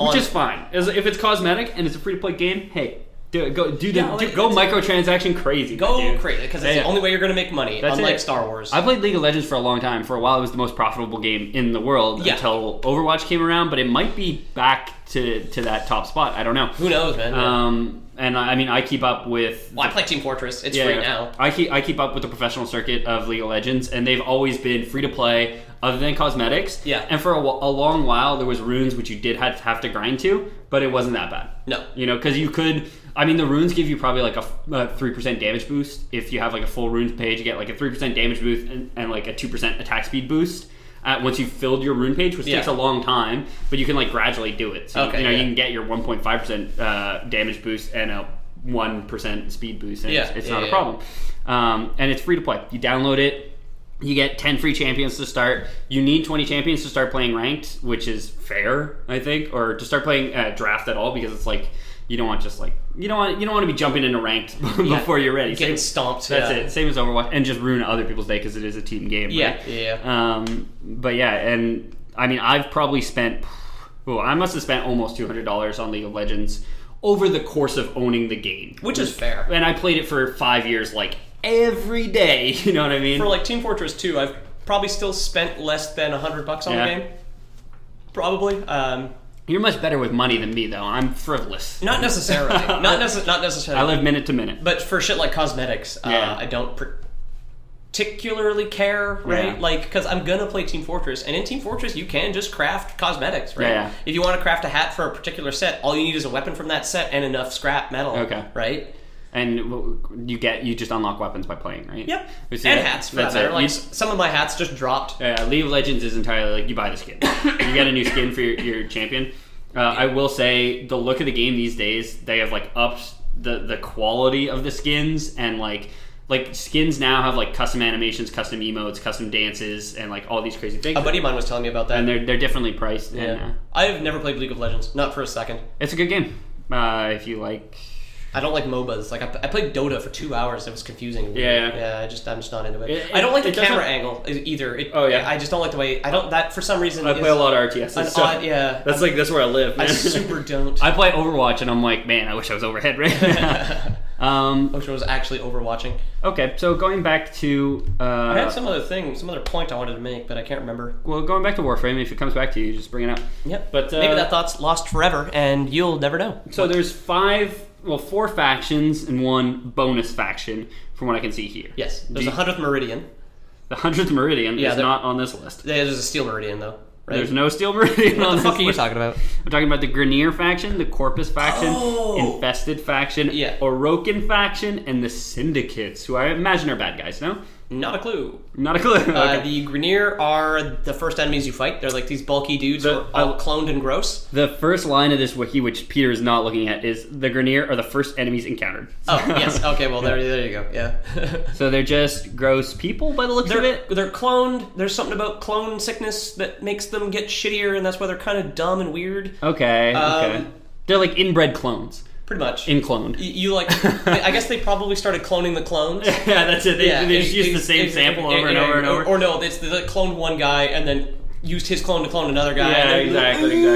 which is fine. If it's cosmetic and it's a free-to-play game, hey, go microtransaction crazy. Go crazy, because it's the only way you're going to make money. That's unlike Star Wars. I played League of Legends for a long time. For a while, it was the most profitable game in the world until Overwatch came around. But it might be back to that top spot. I don't know. Who knows, man? And I mean, I keep up with... Well, I play Team Fortress. It's free now. I keep up with the professional circuit of League of Legends, and they've always been free to play, other than cosmetics. Yeah. And for a long while, there was runes which you did have to grind to, but it wasn't that bad. No. You know, because you could... I mean, the runes give you probably like a 3% damage boost. If you have like a full runes page, you get like a 3% damage boost and like a 2% attack speed boost. Once you've filled your rune page, which takes a long time, but you can like gradually do it. So you can get your 1.5% damage boost and a 1% speed boost, and it's not a problem. And it's free to play. You download it, you get 10 free champions to start. You need 20 champions to start playing ranked, which is fair, I think, or to start playing draft at all, because it's like you don't want to be jumping into ranked before you're ready. Getting stomped. That's it. Same as Overwatch, and just ruin other people's day because it is a team game. Right? Yeah. But yeah, and I mean, I've probably spent. I must have spent almost $200 on League of Legends over the course of owning the game. Which is fair. And I played it for 5 years, like, every day, you know what I mean? For, like, Team Fortress 2, I've probably still spent less than $100 on the game. Probably. You're much better with money than me, though. I'm frivolous. Not necessarily. not necessarily. I live minute to minute. But for shit like cosmetics, I don't particularly care, right? Yeah. Like, because I'm gonna play Team Fortress, and in Team Fortress you can just craft cosmetics, right? Yeah. If you want to craft a hat for a particular set, all you need is a weapon from that set and enough scrap metal. Okay. Right? And you just unlock weapons by playing, right? Yep. And hats, for that matter. Like, some of my hats just dropped. Yeah, League of Legends is entirely like you buy the skin. You get a new skin for your champion. I will say the look of the game these days, they have like upped the quality of the skins, and like skins now have like custom animations, custom emotes, custom dances, and like all these crazy things. A buddy of mine was telling me about that. And they're differently priced. Yeah. And, I've never played League of Legends, not for a second. it's a good game. If you like. I don't like MOBAs. Like I played Dota for 2 hours. It was confusing. Yeah. I'm just not into it. I don't like the camera angle either. I just don't like the way. I don't that for some reason. I play a lot of RTS. That's where I live. Man. I super don't. I play Overwatch, and I'm like, man, I wish I was overhead right now. I wish I was actually overwatching. Okay, so going back to... I had some other point I wanted to make, but I can't remember. Well, going back to Warframe, if it comes back to you, just bring it up. Yep. But maybe that thought's lost forever, and you'll never know. So there's 4 factions and 1 bonus faction, from what I can see here. Yes. There's a 100th Meridian. The 100th Meridian is not on this list. There's a Steel Meridian, though. Right? There's no Steel Meridian on this list. What the fuck are you talking about? I'm talking about the Grenier faction, the Corpus faction, Infested faction, Orokin faction, and the Syndicates, who I imagine are bad guys, no? Not a clue. Not a clue. Okay. The Grenier are the first enemies you fight. They're like these bulky dudes who are all cloned and gross. The first line of this wiki, which Peter is not looking at, is the Grenier are the first enemies encountered. Oh, yes. Okay, well, there you go. Yeah. So they're just gross people by the looks of it? They're cloned. There's something about clone sickness that makes them get shittier, and that's why they're kind of dumb and weird. Okay. They're like inbred clones. Pretty much. Cloned. You like... I guess they probably started cloning the clones. Yeah, that's it. They just used the same sample over and over and over. Or no, they cloned one guy and then used his clone to clone another guy. Yeah, exactly.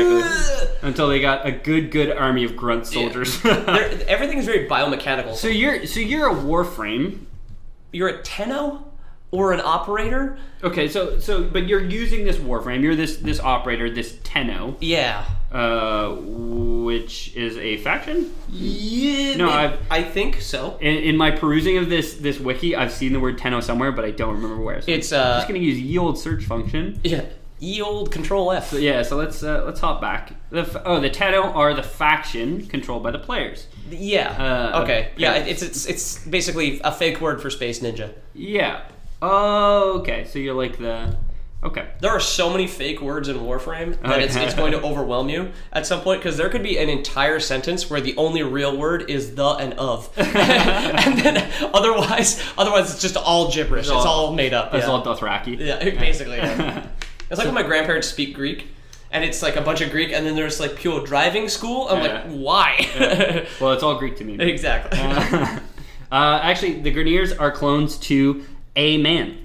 Until they got a good army of grunt soldiers. Everything is very biomechanical. So you're a Warframe. You're a Tenno? Or an operator? Okay, so but you're using this Warframe. You're this operator, this Tenno. Yeah. Which is a faction? Yeah. No, I think so. In my perusing of this wiki, I've seen the word Tenno somewhere, but I don't remember where. So it's I'm just gonna use ye old search function. Yeah. Ye old Control F. So let's hop back. The Tenno are the faction controlled by the players. Yeah. Okay. Yeah. It's basically a fake word for Space Ninja. Yeah. Oh, okay. So you're like the... Okay. There are so many fake words in Warframe that it's going to overwhelm you at some point, because there could be an entire sentence where the only real word is the and of. And then otherwise it's just all gibberish. It's all made up. It's all Dothraki. Yeah, basically. Yeah. It's like when my grandparents speak Greek, and it's like a bunch of Greek, and then there's like pure driving school. I'm like, why? Yeah. Well, it's all Greek to me. Exactly. Actually, the Greniers are clones to a man.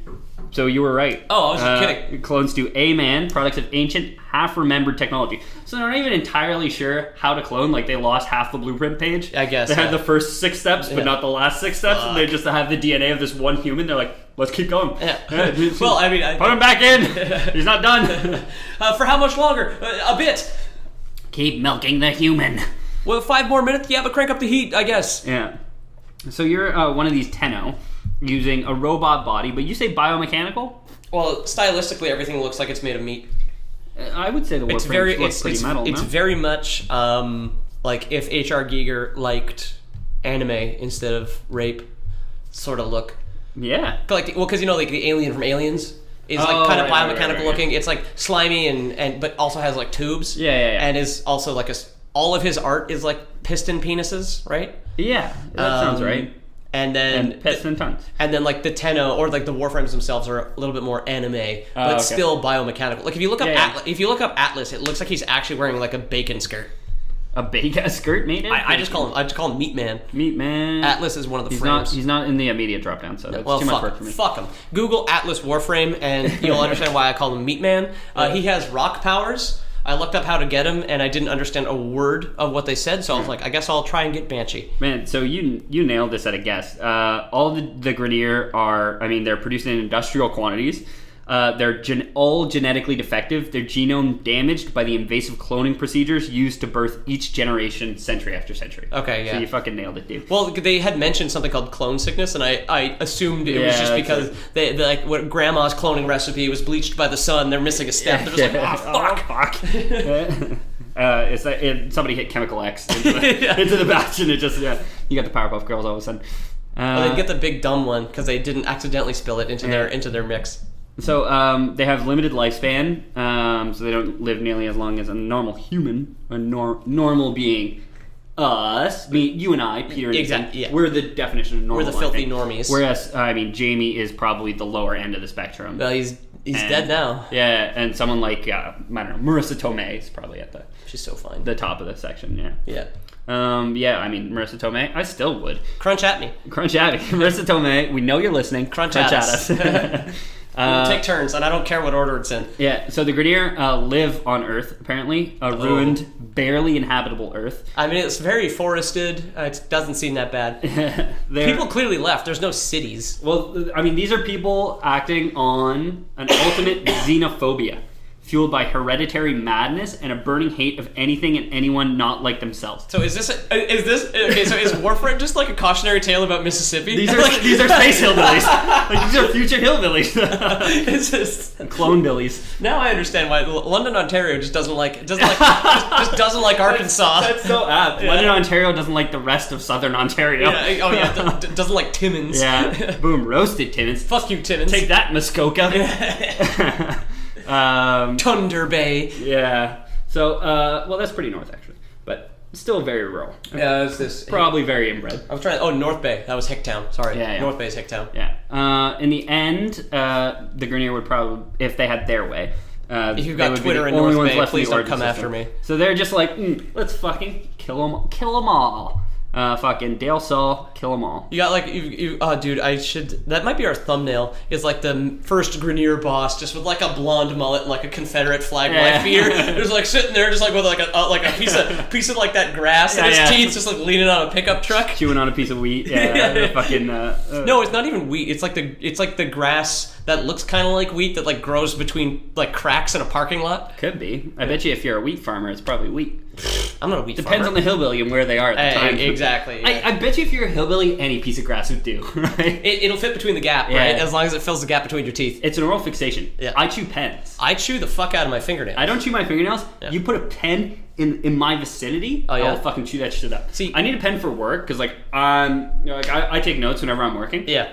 So you were right. Oh, I was just kidding. Clones to a man, products of ancient, half-remembered technology. So they're not even entirely sure how to clone. Like, they lost half the blueprint page. I guess. They had the first 6 steps, but not the last 6 steps. And they just have the DNA of this one human. They're like, let's keep going. Yeah. Well, I mean... Put him back in. He's not done. For how much longer? A bit. Keep milking the human. Well, 5 more minutes? Yeah, but crank up the heat, I guess. Yeah. So you're one of these Tenno, using a robot body, but you say biomechanical? Well, stylistically, everything looks like it's made of meat. I would say the Warframe looks pretty metal. It's very much like if H.R. Giger liked anime instead of rape sort of look. Yeah. Like, well, because like the alien from Aliens is like kind of biomechanical looking. It's like slimy and but also has like tubes. Yeah. And is also like all of his art is like piston penises, right? Yeah, that sounds right. And then piston tons. And then like the Tenno or like the Warframes themselves are a little bit more anime, but still biomechanical. Like if you look up Atlas, it looks like he's actually wearing like a bacon skirt. A bacon skirt made it? I just call him Meat Man. Meat Man. Atlas is one of the frames. He's not in the immediate drop down, so that's too much work for me. Fuck him. Google Atlas Warframe and you'll understand why I call him Meat Man. He has rock powers. I looked up how to get him, and I didn't understand a word of what they said, so I was like, I guess I'll try and get Banshee. Man, so you nailed this at a guess. All the Grenier are, I mean, they're produced in industrial quantities. They're all genetically defective. Their genome damaged by the invasive cloning procedures used to birth each generation century after century. Okay, yeah. So you fucking nailed it, dude. Well, they had mentioned something called clone sickness, and I assumed it was just because they like what grandma's cloning recipe was bleached by the sun. They're missing a step. They're just like, oh fuck. It's like somebody hit Chemical X into the batch, and it just you got the Powerpuff Girls all of a sudden. They get the big dumb one because they didn't accidentally spill it into their mix. So they have limited lifespan, so they don't live nearly as long as a normal human, a normal being. Us, you and I, Peter and exactly, yeah. We're the definition of normal. We're the filthy normies. Whereas, I mean, Jamie is probably the lower end of the spectrum. Well, he's dead now. Yeah, and someone like, I don't know, Marissa Tomei is probably at She's so fine. the top of the section, yeah. Yeah. I mean, Marissa Tomei, I still would. Crunch at me. Marissa Tomei, we know you're listening. Crunch at us. We'll take turns, and I don't care what order it's in. Yeah, so the Grenier live on Earth, apparently. A ruined, barely inhabitable Earth. I mean, it's very forested. It doesn't seem that bad. People clearly left. There's no cities. Well, I mean, these are people acting on an ultimate xenophobia, fueled by hereditary madness and a burning hate of anything and anyone not like themselves. So is this okay? So is Warframe just like a cautionary tale about Mississippi? These are space hillbillies. Like, these are future hillbillies. It's just clone billies. Now I understand why London, Ontario just doesn't like Arkansas. That's so apt. Yeah. London, Ontario doesn't like the rest of Southern Ontario. Yeah. Oh yeah, doesn't like Timmins. Yeah. Boom, roasted Timmins. Fuck you, Timmins. Take that, Muskoka. Thunder Bay. Yeah. So, well, that's pretty north actually, but still very rural. Yeah, it's this probably very inbred. I was trying. Oh, North Bay. That was Hicktown. Sorry. Yeah. North Bay is Hicktown. Yeah. In the end, the Grenier would probably, if they had their way. If you've got Twitter in North Bay, please don't come after me. So they're just like, let's fucking kill them all. Fucking Dale Saul, kill them all. You got like oh dude, that might be our thumbnail. Is like the first Grenier boss, just with like a blonde mullet, and like a Confederate flag wife beater. Just like sitting there, just like with like a piece of like that grass in his teeth, just like leaning on a pickup truck, chewing on a piece of wheat. Yeah, fucking. No, it's not even wheat. It's like the grass that looks kind of like wheat that like grows between like cracks in a parking lot. Could be. I bet you if you're a wheat farmer, it's probably wheat. I'm not a wheat farmer. Depends on the hillbilly and where they are at the time. Exactly. Yeah. I bet you if you're a hillbilly, any piece of grass would do, right? It'll fit between the gap, right? As long as it fills the gap between your teeth. It's an oral fixation. Yeah. I chew pens. I chew the fuck out of my fingernails. I don't chew my fingernails. Yeah. You put a pen in my vicinity, I'll fucking chew that shit up. See, I need a pen for work because I take notes whenever I'm working. Yeah.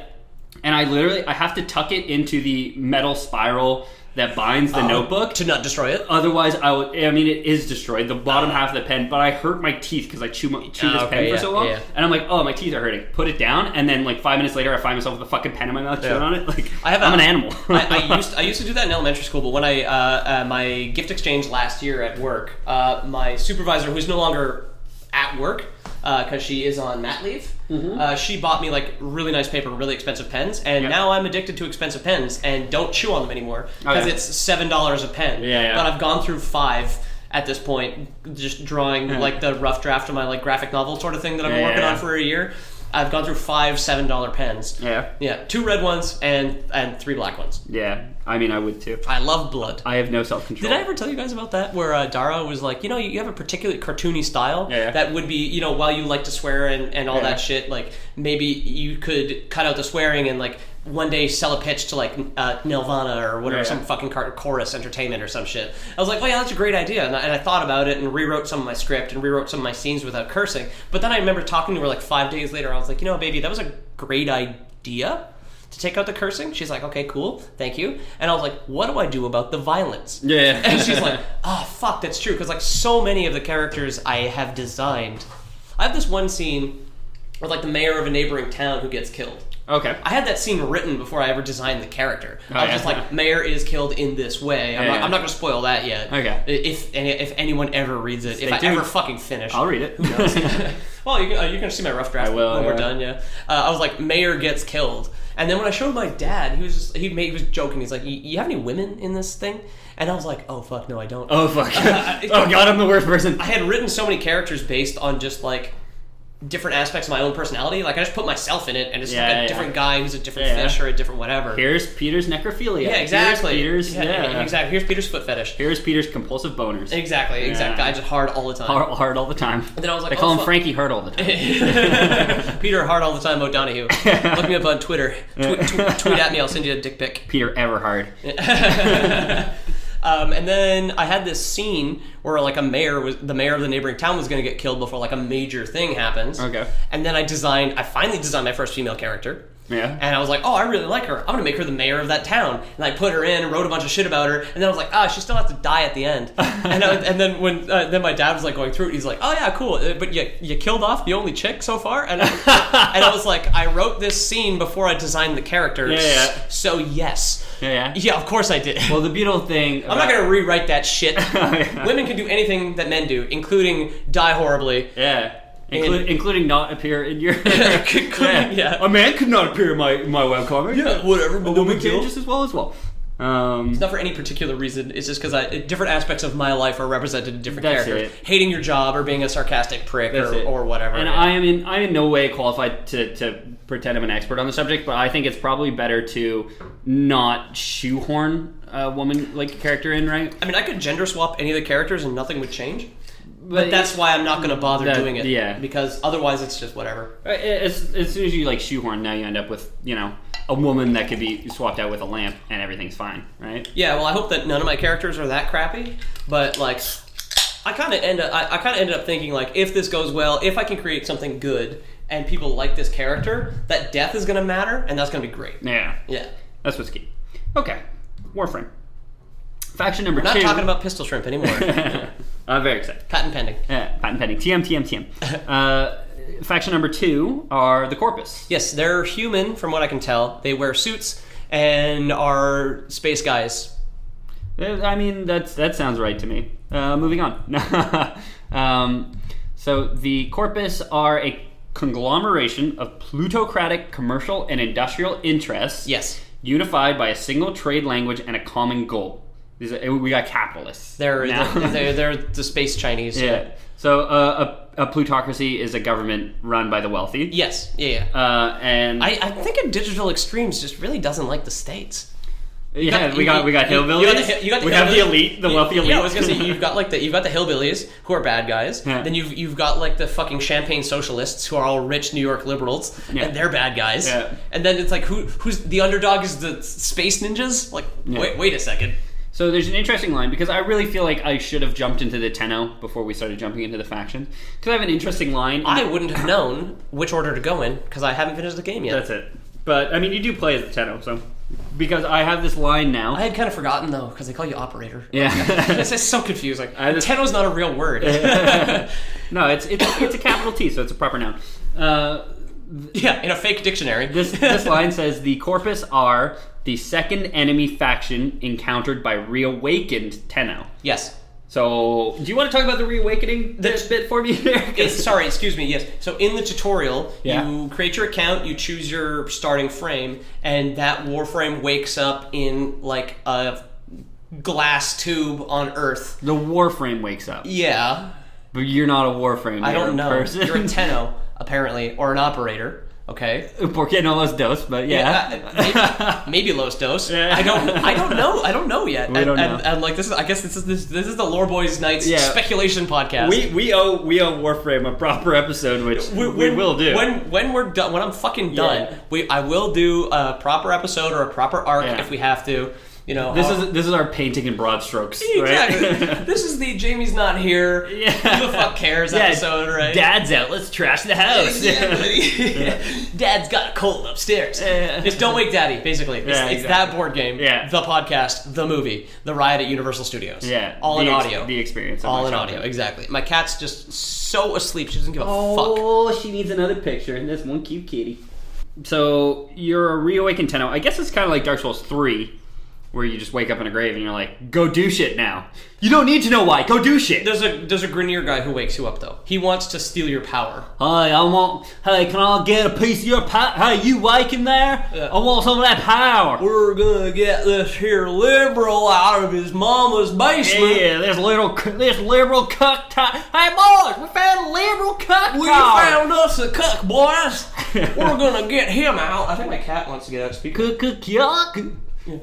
And I have to tuck it into the metal spiral that binds the notebook to not destroy it. Otherwise, it is destroyed, the bottom half of the pen. But I hurt my teeth because I chew this pen for so long, and I'm like, oh, my teeth are hurting. Put it down, and then like 5 minutes later, I find myself with a fucking pen in my mouth, chewing on it. Like I'm an animal. I used to do that in elementary school, but when I my gift exchange last year at work, my supervisor, who's no longer at work because she is on mat leave. Mm-hmm. She bought me like really nice paper, really expensive pens, and now I'm addicted to expensive pens and don't chew on them anymore because it's $7 a pen. Yeah. But I've gone through 5 at this point, just drawing like the rough draft of my like graphic novel sort of thing that I've been working on for a year. I've gone through 5 $7 pens. Yeah. 2 red ones and 3 black ones. Yeah. I mean, I would too. I love blood. I have no self-control. Did I ever tell you guys about that? Where Dara was like, you have a particularly cartoony style that would be, while you like to swear and all that shit, like maybe you could cut out the swearing and like one day sell a pitch to like Nirvana or whatever, some fucking chorus entertainment or some shit. I was like, oh yeah, that's a great idea. And I thought about it and rewrote some of my script and rewrote some of my scenes without cursing. But then I remember talking to her like 5 days later. I was like, baby, that was a great idea to take out the cursing. She's like, okay, cool, thank you. And I was like, what do I do about the violence? Yeah. And she's like, oh fuck, that's true. Because like so many of the characters I have designed, I have this one scene with like the mayor of a neighboring town who gets killed. Okay. I had that scene written before I ever designed the character. I was just like, mayor is killed in this way. I'm not going to spoil that yet. Okay. If anyone ever reads it, if I ever fucking finish. I'll read it. Who knows? Well, you're going to see my rough draft when we're done, I was like, mayor gets killed. And then when I showed my dad, he was joking. He's like, "You have any women in this thing?" And I was like, "Oh fuck, no, I don't." Oh fuck. Oh god, I'm the worst person. I had written so many characters based on just like different aspects of my own personality. Like I just put myself in it, and it's like a different guy who's a different fish or a different whatever. Here's Peter's necrophilia. Yeah, exactly. Here's Peter's exactly. Here's Peter's foot fetish. Here's Peter's compulsive boners. Exactly. Guy just hard all the time. Hard all the time. And then I was like, they call him Frankie Hard all the time. Peter Hard all the time O'Donoghue. Look me up on Twitter. Tweet at me. I'll send you a dick pic. Peter Everhard. And then I had this scene where like the mayor of the neighboring town was going to get killed before like a major thing happens. Okay. And then I finally designed my first female character. Yeah. And I was like, oh, I really like her. I'm going to make her the mayor of that town. And I put her in and wrote a bunch of shit about her. And then I was like, she still has to die at the end. And then when then my dad was like going through it, he's like, oh yeah, cool. But you killed off the only chick so far? And I was like, I wrote this scene before I designed the characters. Yeah. So yes. Yeah. Yeah, of course I did. Well, the beautiful thing I'm not going to rewrite that shit. Women can do anything that men do, including die horribly. Yeah. Including not appear in your... Yeah. A man could not appear in my webcomic. Yeah, whatever. A woman can just as well. It's not for any particular reason. It's just because different aspects of my life are represented in different characters. Hating your job or being a sarcastic prick or whatever. And I am in no way qualified to pretend I'm an expert on the subject, but I think it's probably better to not shoehorn a woman-like character in, right? I mean, I could gender swap any of the characters and nothing would change. But that's why I'm not going to bother doing it. Yeah. Because otherwise it's just whatever. As soon as you like shoehorn, now you end up with, a woman that could be swapped out with a lamp and everything's fine, right? Yeah, well, I hope that none of my characters are that crappy, but like I kind of ended up thinking like if this goes well, if I can create something good and people like this character, that death is going to matter and that's going to be great. Yeah. Yeah. That's what's key. Okay. Warframe. Faction number 2. We're not talking about pistol shrimp anymore. I'm very excited. Patent pending. Patent pending. TM. Faction number 2 are the Corpus. Yes, they're human from what I can tell. They wear suits and are space guys. I mean, that sounds right to me. Moving on. So the Corpus are a conglomeration of plutocratic commercial and industrial interests. Yes. Unified by a single trade language and a common goal. We got capitalists. They're the space Chinese. Yeah. So a plutocracy is a government run by the wealthy. Yes. Yeah. And I think a Digital Extremes just really doesn't like the states. We got hillbillies. We have the elite, the wealthy elite. Yeah, I was gonna say you've got the hillbillies who are bad guys. Yeah. Then you've got like the fucking champagne socialists who are all rich New York liberals and they're bad guys. Yeah. And then it's like who's the underdog is the space ninjas? Like wait a second. So there's an interesting line because I really feel like I should have jumped into the Tenno before we started jumping into the faction because I have an interesting line. I wouldn't have known which order to go in because I haven't finished the game yet. That's it. But I mean, you do play as the Tenno, so because I have this line now. I had kind of forgotten though because they call you operator. Yeah, it's just so confusing. Tenno's not a real word. No, it's a capital T, so it's a proper noun. Yeah, in a fake dictionary. This line says the Corpus are the second enemy faction encountered by reawakened Tenno. Yes. So, do you want to talk about the reawakening bit for me there? Sorry, excuse me, yes. So in the tutorial, you create your account, you choose your starting frame, and that Warframe wakes up in like a glass tube on Earth. The Warframe wakes up? Yeah. But you're not a Warframe. I don't know. Person. You're a Tenno, apparently, or an operator. Okay. Porque no los dos, but maybe los dos. Yeah. I don't know yet. We don't know. And like this is the Lore Boys Nights speculation podcast. We owe Warframe a proper episode, which we will do. When we're done, when I'm fucking done, I will do a proper episode or a proper arc if we have to. You know, this is our painting in broad strokes. Exactly. Right? This is the Jamie's not here. Yeah. Who the fuck cares episode, right? Dad's out. Let's trash the house. Dad's got a cold upstairs. Just don't wake Daddy. Basically, it's that board game. Yeah. The podcast, the movie, the ride at Universal Studios. Yeah. All in audio. The experience. All in audio. Exactly. My cat's just so asleep. She doesn't give a fuck. Oh, she needs another picture. And this one cute kitty. So you're a reawakened Tenno. I guess it's kind of like Dark Souls 3. where you just wake up in a grave and you're like, go do shit now. You don't need to know why. Go do shit. There's a Grenier guy who wakes you up though. He wants to steal your power. Hey, can I get a piece of your power? Hey, you waking there? Yeah. I want some of that power. We're gonna get this here liberal out of his mama's basement. Yeah, this liberal cuck top. Hey, boys, we found a liberal cuck. We found us a cuck, boys. We're gonna get him out. I think my cat wants to get out. Speaker. Cuck.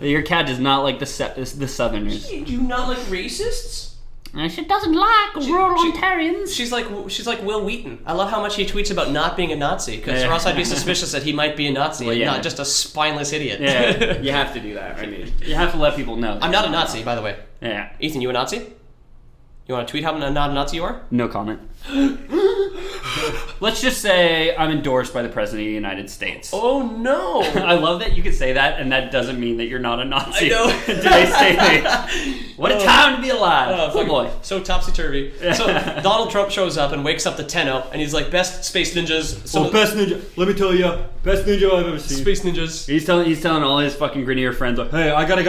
Your cat does not like the Southerners. Do you not like racists? She doesn't like rural Ontarians. She's like Will Wheaton. I love how much he tweets about not being a Nazi, because or else I'd be suspicious that he might be a Nazi and not just a spineless idiot. Yeah, you have to do that. I mean, you have to let people know. I'm not a Nazi, by the way. Yeah. Ethan, you a Nazi? You want to tweet how not a Nazi you are? No comment. Let's just say I'm endorsed by the President of the United States. Oh no! I love that you can say that, and that doesn't mean that you're not a Nazi. I know. Today's day. What a time to be alive. Oh boy. So topsy-turvy. So Donald Trump shows up and wakes up the Tenno, and he's like, best space ninjas. Best ninja. Let me tell you, best ninja I've ever seen. Space ninjas. He's telling all his fucking Grenier friends, like, hey, I got a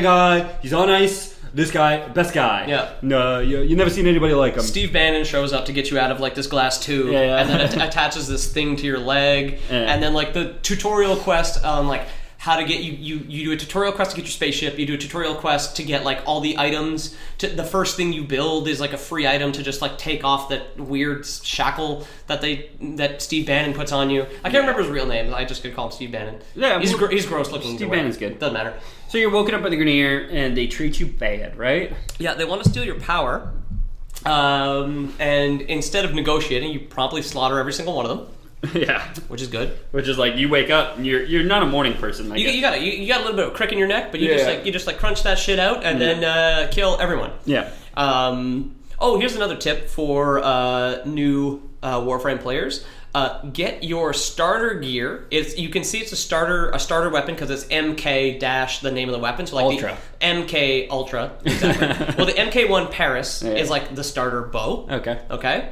guy. He's on ice. This guy, best guy. Yeah. No, you never seen anybody like him. Steve Bannon shows up to get you out of like this glass tube, and then attaches this thing to your leg, and then like the tutorial quest on like how to get you do a tutorial quest to get your spaceship. You do a tutorial quest to get like all the items. The first thing you build is like a free item to just like take off that weird shackle that Steve Bannon puts on you. I can't remember his real name. I just could call him Steve Bannon. Yeah, he's gross looking. Steve Bannon's good. Doesn't matter. So you're woken up by the Grenier and they treat you bad, right? Yeah, they want to steal your power. And instead of negotiating, you promptly slaughter every single one of them. Yeah, which is good. Which is like you wake up and you're not a morning person. You got a little bit of a crick in your neck, but you just crunch that shit out and then kill everyone. Yeah. Here's another tip for new Warframe players. Get your starter gear. You can see it's a starter weapon because it's MK dash the name of the weapon. So like Ultra. The MK Ultra. Exactly. Well, the MK1 Paris is like the starter bow. Okay.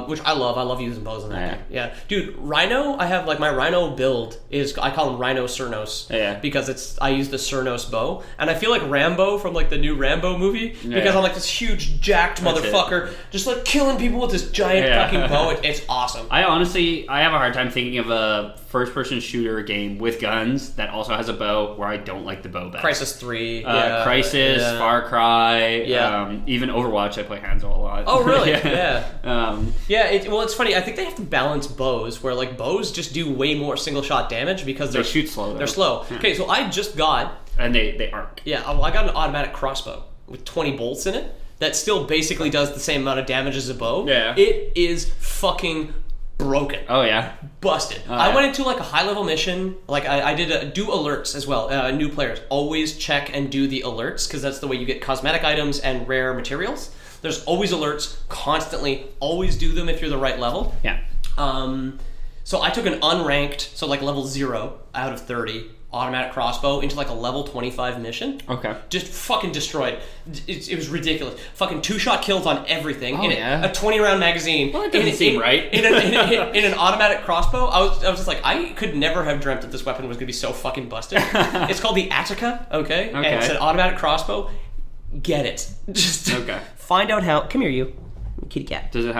Which I love. I love using bows in that game. Yeah. Dude, Rhino, I have like my Rhino build I call him Rhino Cernos. Yeah. Because I use the Cernos bow. And I feel like Rambo from like the new Rambo movie. Because I'm like this huge jacked motherfucker just like killing people with this giant fucking bow. It's awesome. I have a hard time thinking of a first person shooter game with guns that also has a bow where I don't like the bow best. Crisis 3. Crisis, Far Cry, even Overwatch I play Hanzo a lot. Oh really? Yeah. It's funny. I think they have to balance bows, where like bows just do way more single shot damage because they shoot slow. They're slow. Yeah. Okay, so I just got they arc. Yeah, I got an automatic crossbow with 20 bolts in it that still basically does the same amount of damage as a bow. Yeah, it is fucking broken. Oh yeah, busted. I went into like a high level mission. Like I did do alerts as well. New players always check and do the alerts because that's the way you get cosmetic items and rare materials. There's always alerts, constantly. Always do them if you're the right level. Yeah. So I took an unranked, so like level 0 out of 30 automatic crossbow into like a level 25 mission. Okay. Just fucking destroyed. It was ridiculous. Fucking 2-shot kills on everything. Oh, a 20-round magazine. Well, that doesn't seem right. In an automatic crossbow, I was just like, I could never have dreamt that this weapon was going to be so fucking busted. It's called the Attica, okay? And it's an automatic crossbow. Get it. Just find out how. Come here, you kitty cat. Does it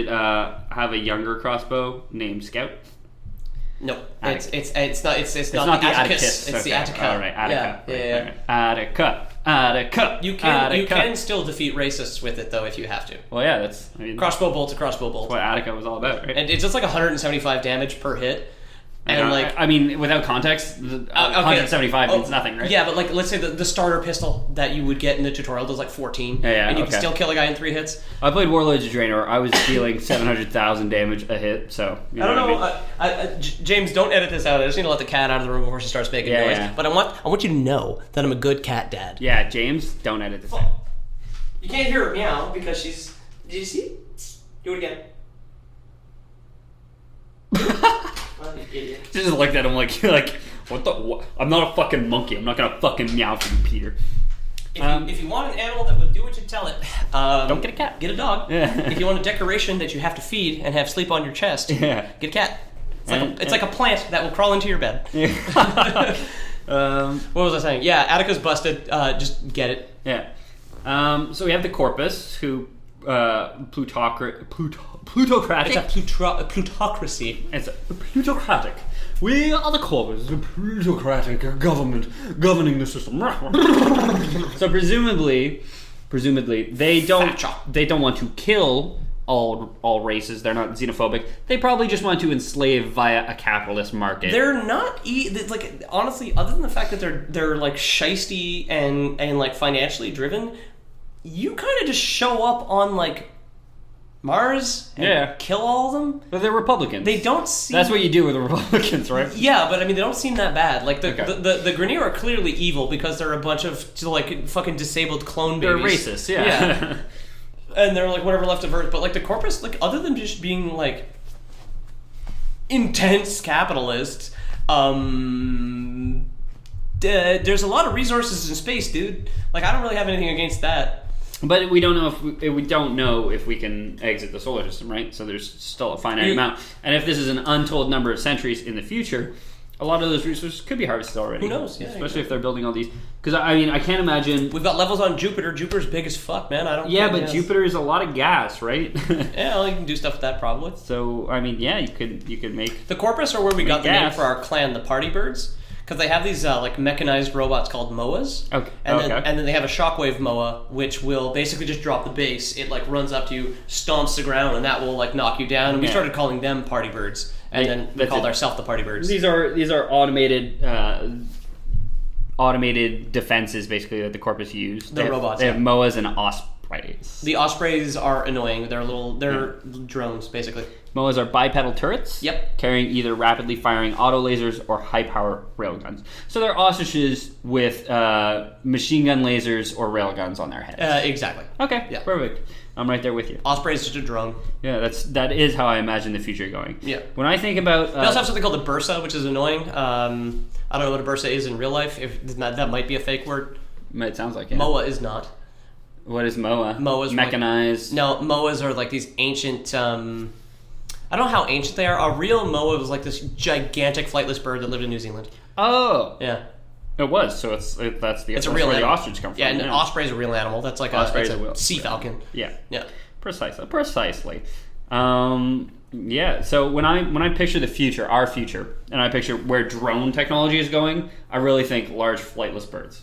have a younger crossbow named Scout? No, it's not the Atticus. It's the Attica. All right, Attica. Yeah. Attica. You can still defeat racists with it though if you have to. Well, yeah, crossbow bolt to crossbow bolt. That's what Attica was all about, right? And it's just like 175 damage per hit. And I mean, without context, 175 means nothing, right? Yeah, but like, let's say the starter pistol that you would get in the tutorial does like 14, and you can still kill a guy in 3 hits. I played Warlords of Draenor. I was dealing 700,000 damage a hit, so I don't know. James, don't edit this out. I just need to let the cat out of the room before she starts making noise. Yeah. But I want you to know that I'm a good cat dad. Yeah, James, don't edit this out. You can't hear her meow because she's. Did you see? Do it again. Just looked at him like what the? What? I'm not a fucking monkey. I'm not gonna fucking meow for you, Peter. If you want an animal that would do what you tell it, don't get a cat. Get a dog. Yeah. If you want a decoration that you have to feed and have sleep on your chest, get a cat. It's like a plant that will crawl into your bed. Yeah. What was I saying? Yeah, Attica's busted. Just get it. Yeah. So we have the Corpus, who plutocratic. It's a plutocracy. It's plutocratic. We are the Corpus, the plutocratic government governing the system. So presumably they don't want to kill all races. They're not xenophobic. They probably just want to enslave via a capitalist market. They're not like, honestly, other than the fact that they're like shisty and like financially driven, you kind of just show up on like Mars and kill all of them. But they're Republicans. They don't seem... That's what you do with the Republicans, right? Yeah, but I mean, they don't seem that bad. Like, the Grineer are clearly evil because they're a bunch of, like, fucking disabled clone babies. They're racist, yeah. And they're, like, whatever left of Earth. But, like, the Corpus, like, other than just being, like, intense capitalists, there's a lot of resources in space, dude. Like, I don't really have anything against that. But we don't know if we can exit the solar system, right? So there's still a finite amount. And if this is an untold number of centuries in the future, a lot of those resources could be harvested already. Who knows? Yeah, especially if they're building all these. Because I mean, I can't imagine. We've got levels on Jupiter. Jupiter's big as fuck, man. I don't. Yeah, but Jupiter is a lot of gas, right? Yeah, well, you can do stuff with that probably. So I mean, yeah, you could make the Corpus are where we got the name for our clan, the Party Birds. Because they have these like mechanized robots called MOAs, and then they have a shockwave MOA, which will basically just drop the base. It like runs up to you, stomps the ground, and that will like knock you down. And we started calling them Party Birds, and then we called ourselves the Party Birds. These are automated defenses basically that the Corpus use. Robots. They have MOAs and Ospreys. The Ospreys are annoying. They're drones basically. MOAs are bipedal turrets. Yep. Carrying either rapidly firing auto lasers or high power railguns. So they're ostriches with machine gun lasers or railguns on their heads. Exactly. Okay. Yeah. Perfect. I'm right there with you. Osprey is just a drone. Yeah, that is how I imagine the future going. Yeah. When I think about... they also have something called a bursa, which is annoying. I don't know what a bursa is in real life. If that might be a fake word. It sounds like it. MOA is not. What is MOA? MOA's mechanized. No, MOAs are like these ancient... I don't know how ancient they are. A real MOA was like this gigantic flightless bird that lived in New Zealand. Oh. Yeah. It was. So that's a real where animal. the ostrich come from. Yeah, and an osprey is a real animal. That's like a sea falcon. Yeah. Yeah. Precisely. Yeah. So when I picture the future, our future, and I picture where drone technology is going, I really think large flightless birds.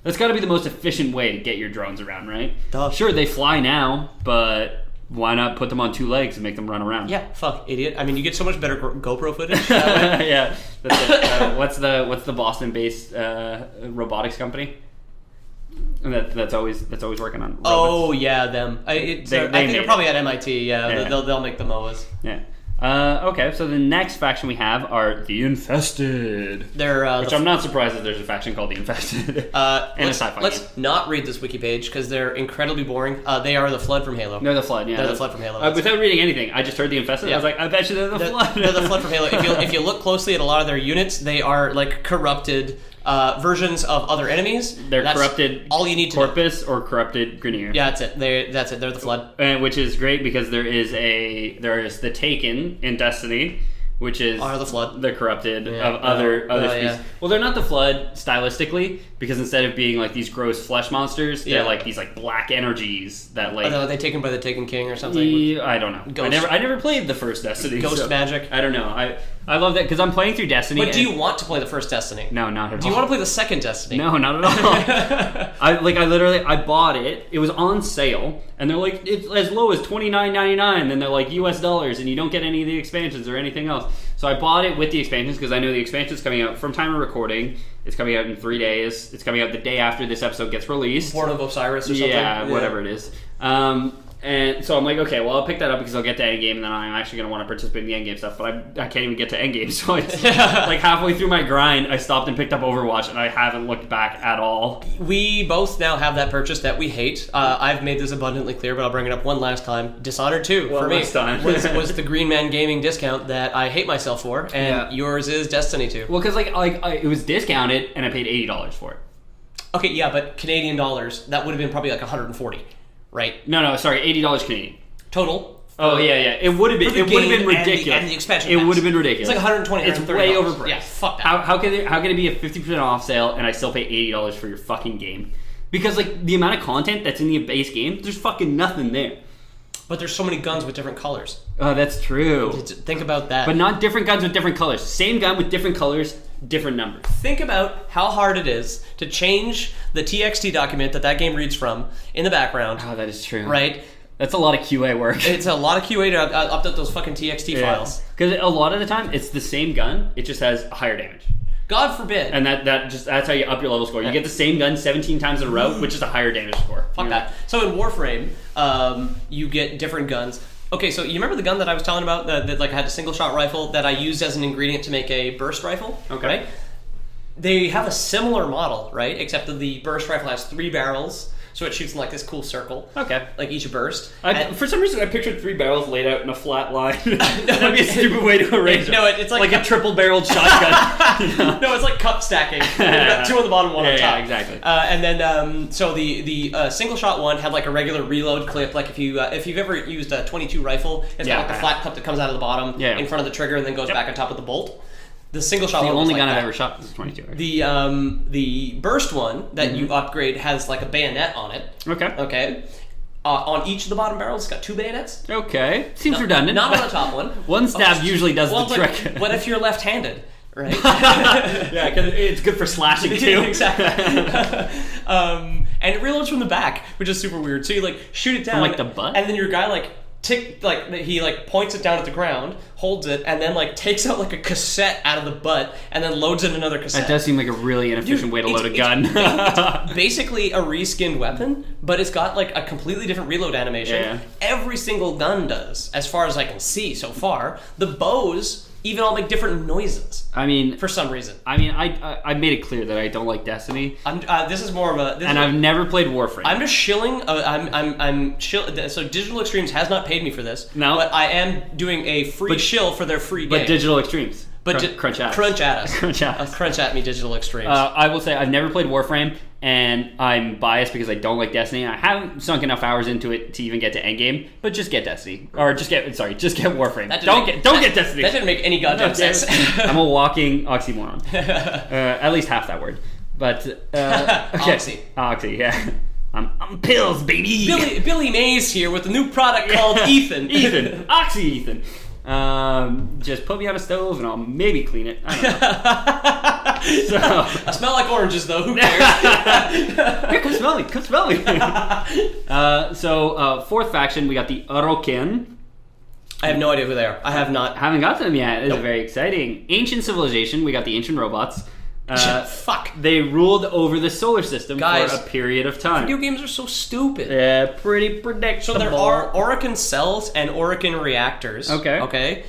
That's got to be the most efficient way to get your drones around, right? Duh. Sure, they fly now, but why not put them on two legs and make them run around? Yeah, fuck, idiot. I mean, you get so much better GoPro footage that way. Yeah, that's it. What's the Boston-based robotics company? That's always working on robots. Oh yeah, them. I think they're probably at MIT. Yeah, they'll make the MOAs. Yeah. Okay, so the next faction we have are the Infested. They're which I'm not surprised that there's a faction called the Infested. And a sci-fi let's game. not read this wiki page because they're incredibly boring. They are the Flood from Halo. They're the Flood, yeah. They're the Flood from Halo. Without reading anything, I just heard the Infested. Yeah. I was like, I bet you they're the Flood. They're the Flood from Halo. If you look closely at a lot of their units, they are like corrupted versions of other enemies. That's corrupted all you need to Corpus or corrupted Grineer. Yeah, that's it. That's it. They're the Flood. Which is great because there is the Taken in Destiny, which is the Flood. The corrupted of other species. Yeah. Well, they're not the Flood stylistically because instead of being like these gross flesh monsters, they're like these like black energies that like. Are they taken by the Taken King or something? I don't know. I never played the first Destiny. Ghost magic. I don't know. I love that because I'm playing through Destiny. But do you want to play the first Destiny? No, not at all. Do you want to play the second Destiny? No, not at all. I bought it. It was on sale, and they're like it's as low as $29.99. Then they're like US dollars, and you don't get any of the expansions or anything else. So I bought it with the expansions because I know the expansion's coming out from time of recording. It's coming out in 3 days. It's coming out the day after this episode gets released. Born of Osiris or something. Yeah, whatever it is. And so I'm like, okay, well, I'll pick that up because I'll get to endgame, and then I'm actually going to want to participate in the endgame stuff, but I can't even get to endgame, so it's like halfway through my grind, I stopped and picked up Overwatch, and I haven't looked back at all. We both now have that purchase that we hate. I've made this abundantly clear, but I'll bring it up one last time. Dishonored 2, for me, was the Green Man Gaming discount that I hate myself for, and yours is Destiny 2. Well, because it was discounted, and I paid $80 for it. Okay, yeah, but Canadian dollars, that would have been probably like $140. Right? No, sorry, $80 Canadian. Total Oh yeah. It would have been. It would have been ridiculous. And the expansion. It would have been ridiculous. It's like 120. It's way overpriced. Yeah, fuck that. How can it be a 50% off sale and I still pay $80 for your fucking game? Because like the amount of content that's in the base game, there's fucking nothing there. But there's so many guns with different colors. Oh, that's true. Think about that. But not different guns with different colors. Same gun with different colors, different numbers. Think about how hard it is to change the TXT document that game reads from in the background. Oh, that is true. Right? That's a lot of QA work. It's a lot of QA to update those fucking TXT files. Because a lot of the time, it's the same gun, it just has higher damage. God forbid. And that's how you up your level score. You get the same gun 17 times in a row, which is a higher damage score. Fuck that. So in Warframe, you get different guns. Okay, so you remember the gun that I was telling about that like had a single shot rifle that I used as an ingredient to make a burst rifle? Okay. Right? They have a similar model, right? Except that the burst rifle has 3 barrels, so it shoots in like this cool circle. Okay. Like each burst. For some reason, I pictured 3 barrels laid out in a flat line. That'd be a stupid way to arrange it. No, it's like a triple-barreled shotgun. No, it's like cup stacking. You've got 2 on the bottom, 1 on top. Yeah, exactly. And then, so the single shot one had like a regular reload clip. Like if you've ever used a .22 rifle, it's got like the flat clip that comes out of the bottom in front of the trigger and then goes back on top of the bolt. The single shot. The one only was gun like I've ever shot is 22. The burst one that you upgrade has like a bayonet on it. Okay. Okay. On each of the bottom barrels, it's got 2 bayonets. Okay. Seems redundant. Not on the top one. One stab usually does the trick. What if you're left-handed? Right? Yeah, because it's good for slashing too. Exactly. And it reloads from the back, which is super weird. So you like shoot it down, from like the butt, and then your guy he points it down at the ground, holds it, and then like takes out like a cassette out of the butt, and then loads in another cassette. That does seem like a really inefficient way to load a gun. It's basically a reskinned weapon, but it's got like a completely different reload animation. Yeah. Every single gun does, as far as I can see so far. The bows even all make different noises. I mean, for some reason. I mean, I made it clear that I don't like Destiny. This is more of a. I've never played Warframe. I'm just shilling. So Digital Extremes has not paid me for this. No, but I am doing a free shill for their free game. But Digital Extremes. But crunch at us. Crunch at us. Crunch at us. Crunch at me, Digital Extremes. I will say I've never played Warframe, and I'm biased because I don't like Destiny. I haven't sunk enough hours into it to even get to endgame. But just get Destiny, or just get Warframe. Don't get Destiny. That didn't make any goddamn sense. I'm a walking oxymoron. At least half that word. But okay. Oxy, yeah. I'm pills, baby. Billy Mays here with a new product called Ethan. Oxy Ethan. Just put me on a stove and I'll maybe clean it. I don't know. I smell like oranges though. Who cares? Here, come smell me. Fourth faction, we got the Orokin. I have no idea who they are. I haven't got to them yet. It's very exciting. Ancient civilization, we got the ancient robots. Fuck. They ruled over the solar system Guys, for a period of time. Video games are so stupid. Yeah, pretty predictable. So there are Orokin cells and Orokin reactors. Okay.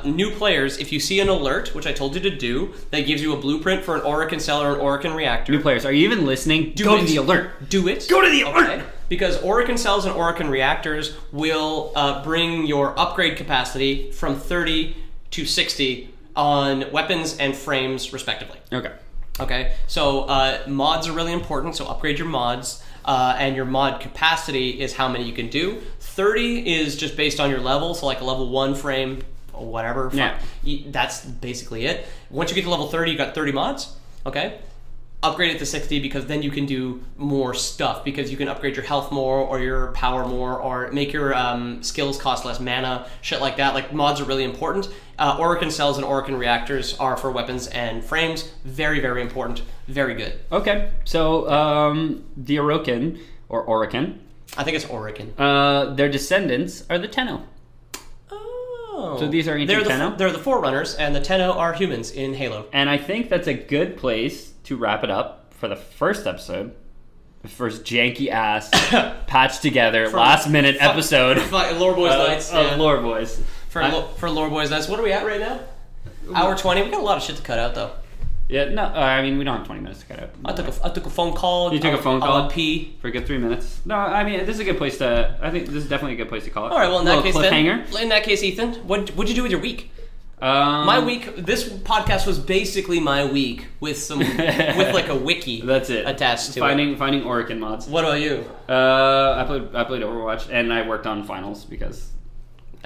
New players, if you see an alert, which I told you to do, that gives you a blueprint for an Orokin cell or an Orokin reactor. New players, are you even listening? Go to the alert. Do it. Go to the alert. Okay. Because Orokin cells and Orokin reactors will bring your upgrade capacity from 30 to 60 on weapons and frames, respectively. Okay. So mods are really important, so upgrade your mods. And your mod capacity is how many you can do. 30 is just based on your level, so like a level 1 frame, or whatever. Yeah. That's basically it. Once you get to level 30, you got 30 mods. Okay. Upgrade it to 60 because then you can do more stuff because you can upgrade your health more or your power more or make your skills cost less mana, shit like that. Like mods are really important. Orokin cells and Orokin reactors are for weapons and frames. Very, very important. Very good. Okay, so the Orokin, or Orokin. I think it's Orokin. Their descendants are the Tenno. Oh. So these are ancient Tenno? They're the Forerunners, and the Tenno are humans in Halo. And I think that's a good place to wrap it up for the first episode. The first janky ass patched together last minute episode. Lore Boys Nights. Of Lore Boys. For Lore Boys Nights. What are we at right now? Hour 20. We got a lot of shit to cut out though. Yeah, no, I mean we don't have 20 minutes to cut out. I took a phone call. You took a phone call. I'll pee for a good 3 minutes. No, I mean this is a good place to. I think this is definitely a good place to call it. All right, well in that case, Ethan, what'd you do with your week? My week. This podcast was basically my week with like a wiki. That's it. Attached to finding Orokin mods. What about you? I played Overwatch and I worked on finals because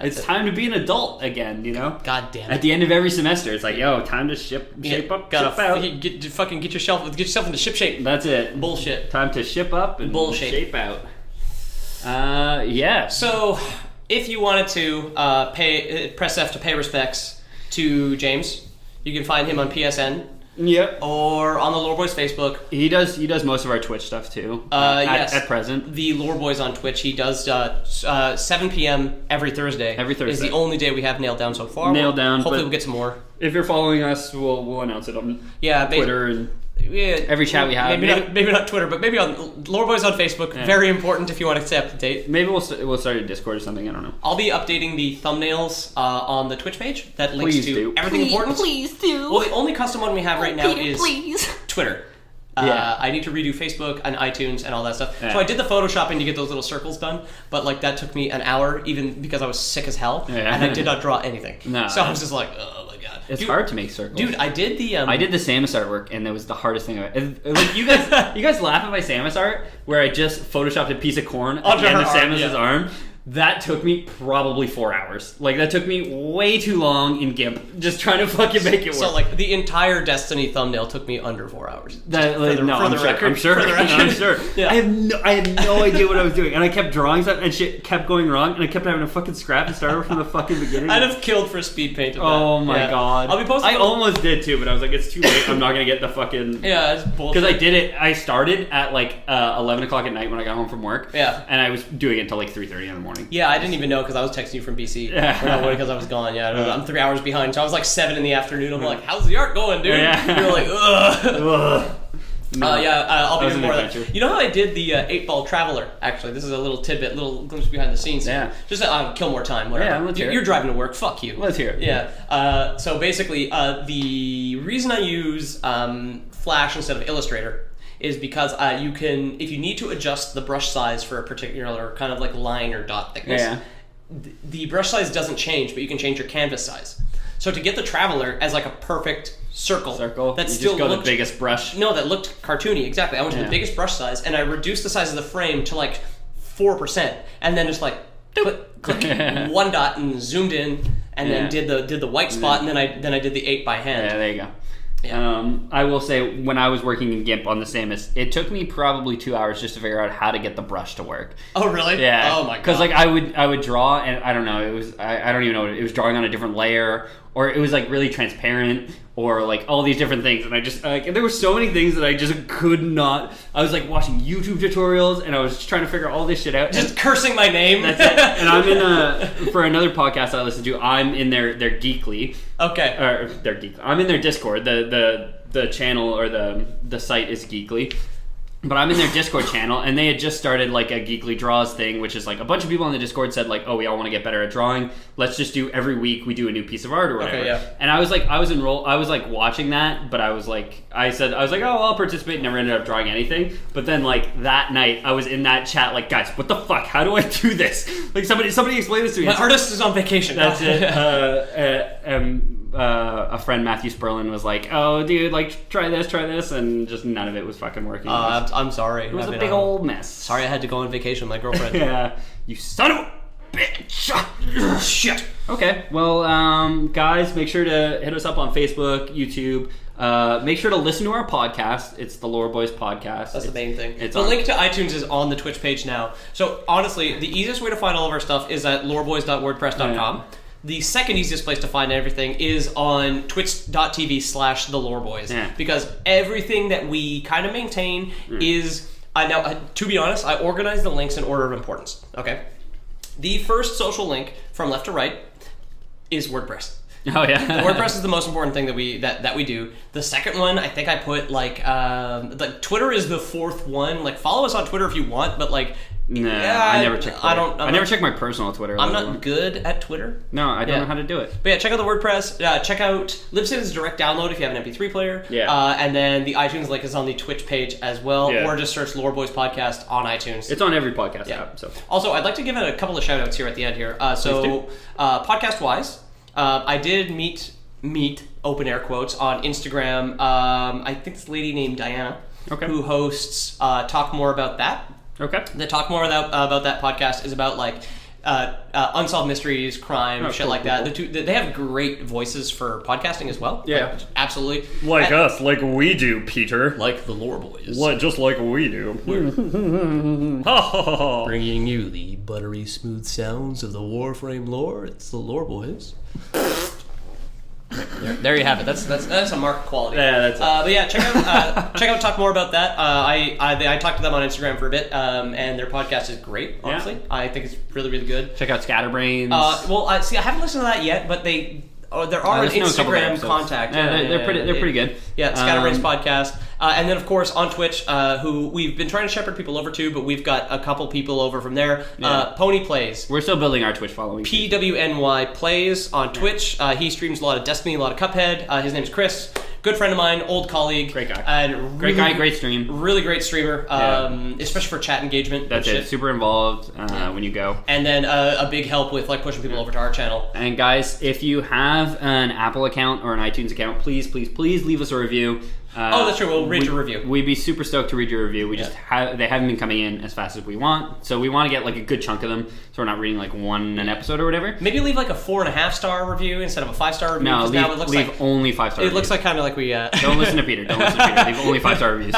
It's time to be an adult again, you know? God damn it. At the end of every semester, it's like, yo, time to shape up, gotta ship out. Get yourself into ship shape. That's it. Bullshit. Time to ship up and Bullshit. shape out. Yeah. So, if you wanted to press F to pay respects to James, you can find him on PSN. Yep. Or on the Lore Boys Facebook. He does most of our Twitch stuff too. Yes. At present. The Lore Boys on Twitch. He does 7 p.m. every Thursday. Every Thursday. Is the only day we have nailed down so far. Nailed down. Hopefully we'll get some more. If you're following us, we'll announce it on Twitter and every chat we have. Maybe not Twitter, but maybe on Lore Boys on Facebook. Yeah. Very important if you want to stay up to date. Maybe we'll start a Discord or something. I don't know. I'll be updating the thumbnails on the Twitch page that links everything important. Please do. Well, the only custom one we have right now is please. Twitter. Yeah. I need to redo Facebook and iTunes and all that stuff. Yeah. So I did the photoshopping to get those little circles done, but like that took me an hour, even because I was sick as hell, and I did not draw anything. No. So I was just like, oh my god, it's hard to make circles. Dude, I did the Samus artwork, and it was the hardest thing I've ever. Like you guys laugh at my Samus art, where I just photoshopped a piece of corn at the end of Samus's arm. That took me probably 4 hours. Like, that took me way too long in GIMP, just trying to fucking make it work. So, like, the entire Destiny thumbnail took me under 4 hours. I'm sure. Yeah. I had no idea what I was doing, and I kept drawing stuff, and shit kept going wrong, and I kept having to fucking scrap and start over from the fucking beginning. I'd have killed for speed paint of that. Oh my god. I'll be posting. I almost did too, but I was like, it's too late. I'm not gonna get the fucking. Yeah, it's bullshit. Because I started at like 11 o'clock at night when I got home from work. Yeah. And I was doing it until like 3:30 in the morning. Yeah, I didn't even know because I was texting you from BC. Yeah. Because I was gone. Yeah, I'm 3 hours behind. So I was like 7 in the afternoon. I'm like, how's the art going, dude? Yeah. You're like, ugh. No, I'll be more of that. You know how I did the 8-ball Traveler? Actually, this is a little tidbit, little glimpse behind the scenes. Yeah. Just kill more time. Whatever. Yeah, let's hear it. You're driving to work. Fuck you. Let's hear it. Yeah. So basically, the reason I use Flash instead of Illustrator is because you can, if you need to adjust the brush size for a particular kind of like line or dot thickness, the brush size doesn't change, but you can change your canvas size. So to get the Traveler as like a perfect circle that you still just go looked, the biggest brush. No, that looked cartoony. Exactly. I went to the biggest brush size, and I reduced the size of the frame to like 4%, and then just like click one dot and zoomed in, and then did the white spot, and then I did the 8 by hand. Yeah, there you go. Yeah. I will say, when I was working in GIMP on the Samus, it took me probably 2 hours just to figure out how to get the brush to work. Oh, really? Yeah. Oh my god. Because like I would draw, and I don't know, it was I don't even know, it was drawing on a different layer, or it was like really transparent, or like all these different things, and I just there were so many things that I just could not. I was like watching YouTube tutorials, and I was just trying to figure all this shit out. Just cursing my name. That's it. And I'm in for another podcast I listen to. I'm in their Geekly. Okay. Or their Geekly. I'm in their Discord. The channel or the site is Geekly. But I'm in their Discord channel, and they had just started like a Geekly Draws thing, which is like a bunch of people on the Discord said like, oh, we all want to get better at drawing. Let's just do every week we do a new piece of art or whatever. Okay, yeah. And I was like watching that, but I was like, oh, I'll participate. Never ended up drawing anything. But then like that night, I was in that chat like, guys, what the fuck? How do I do this? Like somebody explain this to me. My artist is on vacation. That's it. A friend, Matthew Sperlin, was like, oh, dude, like, try this, and just none of it was fucking working. I'm sorry. It was a big old mess. Sorry I had to go on vacation with my girlfriend. Yeah. You son of a bitch. Shit. Okay, well, guys, make sure to hit us up on Facebook, YouTube. Make sure to listen to our podcast. It's the Lore Boys podcast. That's the main thing. The link to iTunes is on the Twitch page now. So, honestly, the easiest way to find all of our stuff is at loreboys.wordpress.com. Yeah. The second easiest place to find everything is on twitch.tv/theloreboys. Yeah. Because everything that we kind of maintain is... now, to be honest, I organize the links in order of importance. Okay? The first social link, from left to right, is WordPress. Oh, yeah. WordPress is the most important thing that we do. The second one, I think I put, like Twitter is the fourth one. Like, follow us on Twitter if you want, but, like... Nah, yeah, I never check Twitter. I never check my personal Twitter. I'm not good at Twitter. No, I don't know how to do it. But yeah, check out the WordPress. Check out Libsyn's direct download if you have an MP3 player. Yeah. And then the iTunes link is on the Twitch page as well, Yeah. or just search Lore Boys Podcast on iTunes. It's on every podcast app. So also, I'd like to give it a couple of shout outs here at the end here. Podcast wise, I did meet open air quotes on Instagram. I think this lady named Diana, who hosts Talk More About That. Okay. The Talk More About That podcast is about like unsolved mysteries, crime, shit cool, like cool, that. cool. They have great voices for podcasting as well. Yeah. Like, absolutely. Like us, like we do, Peter. Like the Lore Boys. Just like we do. Bringing you the buttery smooth sounds of the Warframe lore. It's the Lore Boys. There you have it. That's a mark of quality. Yeah, that's it. But yeah, check out talk more about that. I talked to them on Instagram for a bit, and their podcast is great. Honestly, Yeah. I think it's really really good. Check out Scatterbrains. I haven't listened to that yet, but there are an listen to a couple of Instagram episodes. contact. Yeah, they're pretty good. Yeah, Scatterbrains podcast. And then, of course, on Twitch, who we've been trying to shepherd people over to, but we've got a couple people over from there. Yeah. Pony Plays. We're still building our Twitch following. PWNY Plays on Twitch. He streams a lot of Destiny, a lot of Cuphead. His name's Chris. Good friend of mine, old colleague. Great guy. And Great guy, great stream. Really great streamer, Yeah. especially for chat engagement. That's and it. shit. Super involved when you go. And then a big help with like pushing people over to our channel. And guys, if you have an Apple account or an iTunes account, please leave us a review. That's true. We'll read your review. We'd be super stoked to read your review. They haven't been coming in as fast as we want, so we want to get like a good chunk of them, so we're not reading like one an episode or whatever. Maybe leave like a 4.5-star review instead of a 5-star review. No, 'cause now it looks leave like only 5-star. it looks like kind of like we. Don't listen to Peter. Leave only 5-star reviews.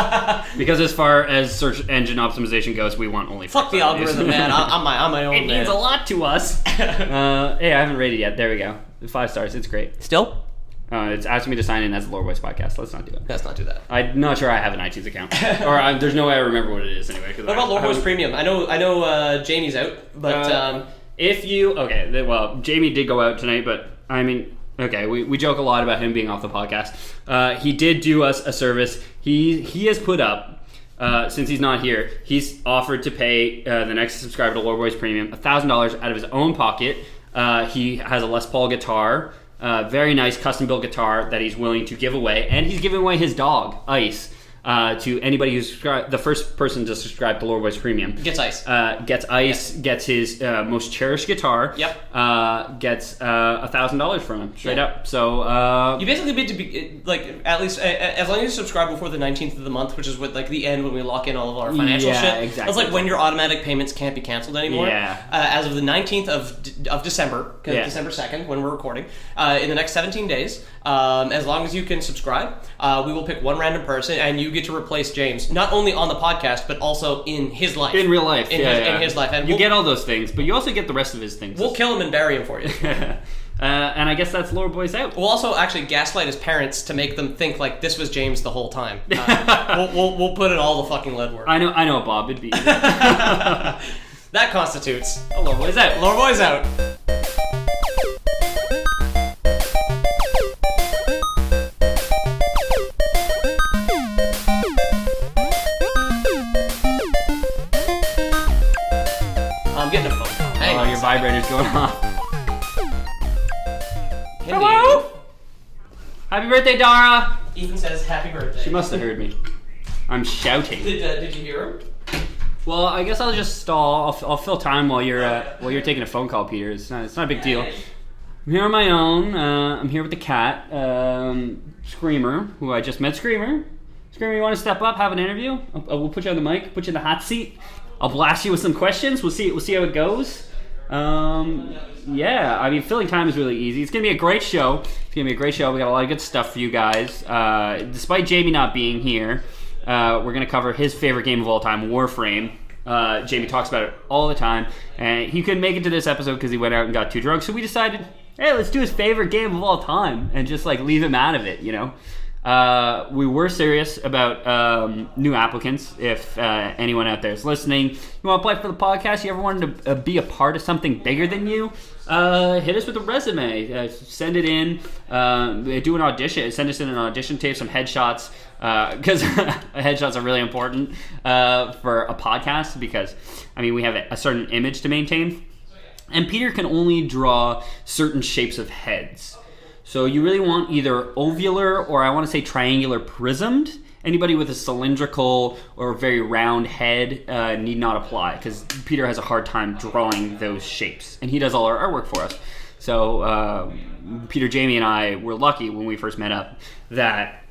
Because as far as search engine optimization goes, we want only 5-star Fuck the algorithm, reviews. man. I'm my own It man. means a lot to us. Hey, I haven't rated yet. There we go. 5 stars. It's great. Still? It's asking me to sign in as the Lore Boys podcast. Let's not do it. Let's not do that. I'm not sure I have an iTunes account, or there's no way I remember what it is anyway. What about Lore Boys Premium? I know Jamie's out, but if you Jamie did go out tonight, but I mean, okay, we joke a lot about him being off the podcast. He did do us a service. He has put up. Since he's not here, he's offered to pay the next subscriber to Lore Boys Premium $1,000 out of his own pocket. He has a Les Paul guitar, very nice custom-built guitar that he's willing to give away, and he's giving away his dog, Ice, to anybody who's the first person to subscribe to Lore Boys Premium. gets ice. Gets Ice, gets his most cherished guitar. Yep. Gets $1,000 from him, straight up. So You basically need to be like at least as long as you subscribe before the 19th of the month, which is what like the end when we lock in all of our financial Yeah, shit. exactly. That's like when your automatic payments can't be canceled anymore. Yeah. As of the 19th of December, Yeah. December 2nd when we're recording, in the next 17 days, as long as you can subscribe, we will pick one random person and you get to replace James not only on the podcast but also in his life. in real life, in his life, and you we'll get all those things, but you also get the rest of his things. we'll kill him and bury him for you. And I guess that's Lore Boys out. We'll also actually gaslight his parents to make them think like this was James the whole time. We'll put in all the fucking lead work. I know, Bob. It'd be. That constitutes a Lore Boys out. Lore Boys out. I'm getting a phone call. Hang on Your a second. vibrator's going off. Hello? Happy birthday, Dara! Ethan says happy birthday. She must have heard me. I'm shouting. Did you hear him? Well, I guess I'll just stall. I'll fill time while you're taking a phone call, Peter. It's not a big deal. I'm here on my own. I'm here with the cat, Screamer, who I just met. Screamer, you want to step up, have an interview? We'll put you on the mic, put you in the hot seat. I'll blast you with some questions. We'll see how it goes. Yeah, I mean, filling time is really easy. It's gonna be a great show. We got a lot of good stuff for you guys. Despite Jamie not being here, we're gonna cover his favorite game of all time, Warframe. Jamie talks about it all the time, and he couldn't make it to this episode because he went out and got too drunk. So we decided, hey, let's do his favorite game of all time and just like leave him out of it, you know. We were serious about new applicants. If anyone out there is listening, you want to apply for the podcast, you ever wanted to be a part of something bigger than you, hit us with a resume. Send it in. Do an audition. Send us in an audition tape, some headshots, because headshots are really important for a podcast because, I mean, we have a certain image to maintain. And Peter can only draw certain shapes of heads. So you really want either ovular or I want to say triangular prismed. Anybody with a cylindrical or very round head need not apply because Peter has a hard time drawing those shapes. And he does all our artwork for us. So Peter, Jamie, and I were lucky when we first met up that,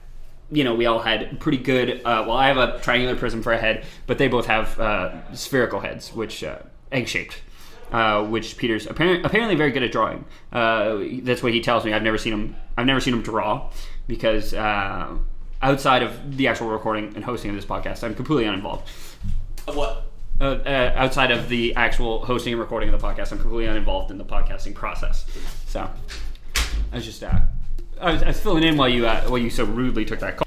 you know, we all had pretty good, well, I have a triangular prism for a head, but they both have spherical heads, which egg-shaped. which Peter's apparently very good at drawing. That's what he tells me. I've never seen him draw because outside of the actual recording and hosting of this podcast, I'm completely uninvolved. What? Outside of the actual hosting and recording of the podcast, I'm completely uninvolved in the podcasting process. So I was just I was filling in while you so rudely took that call.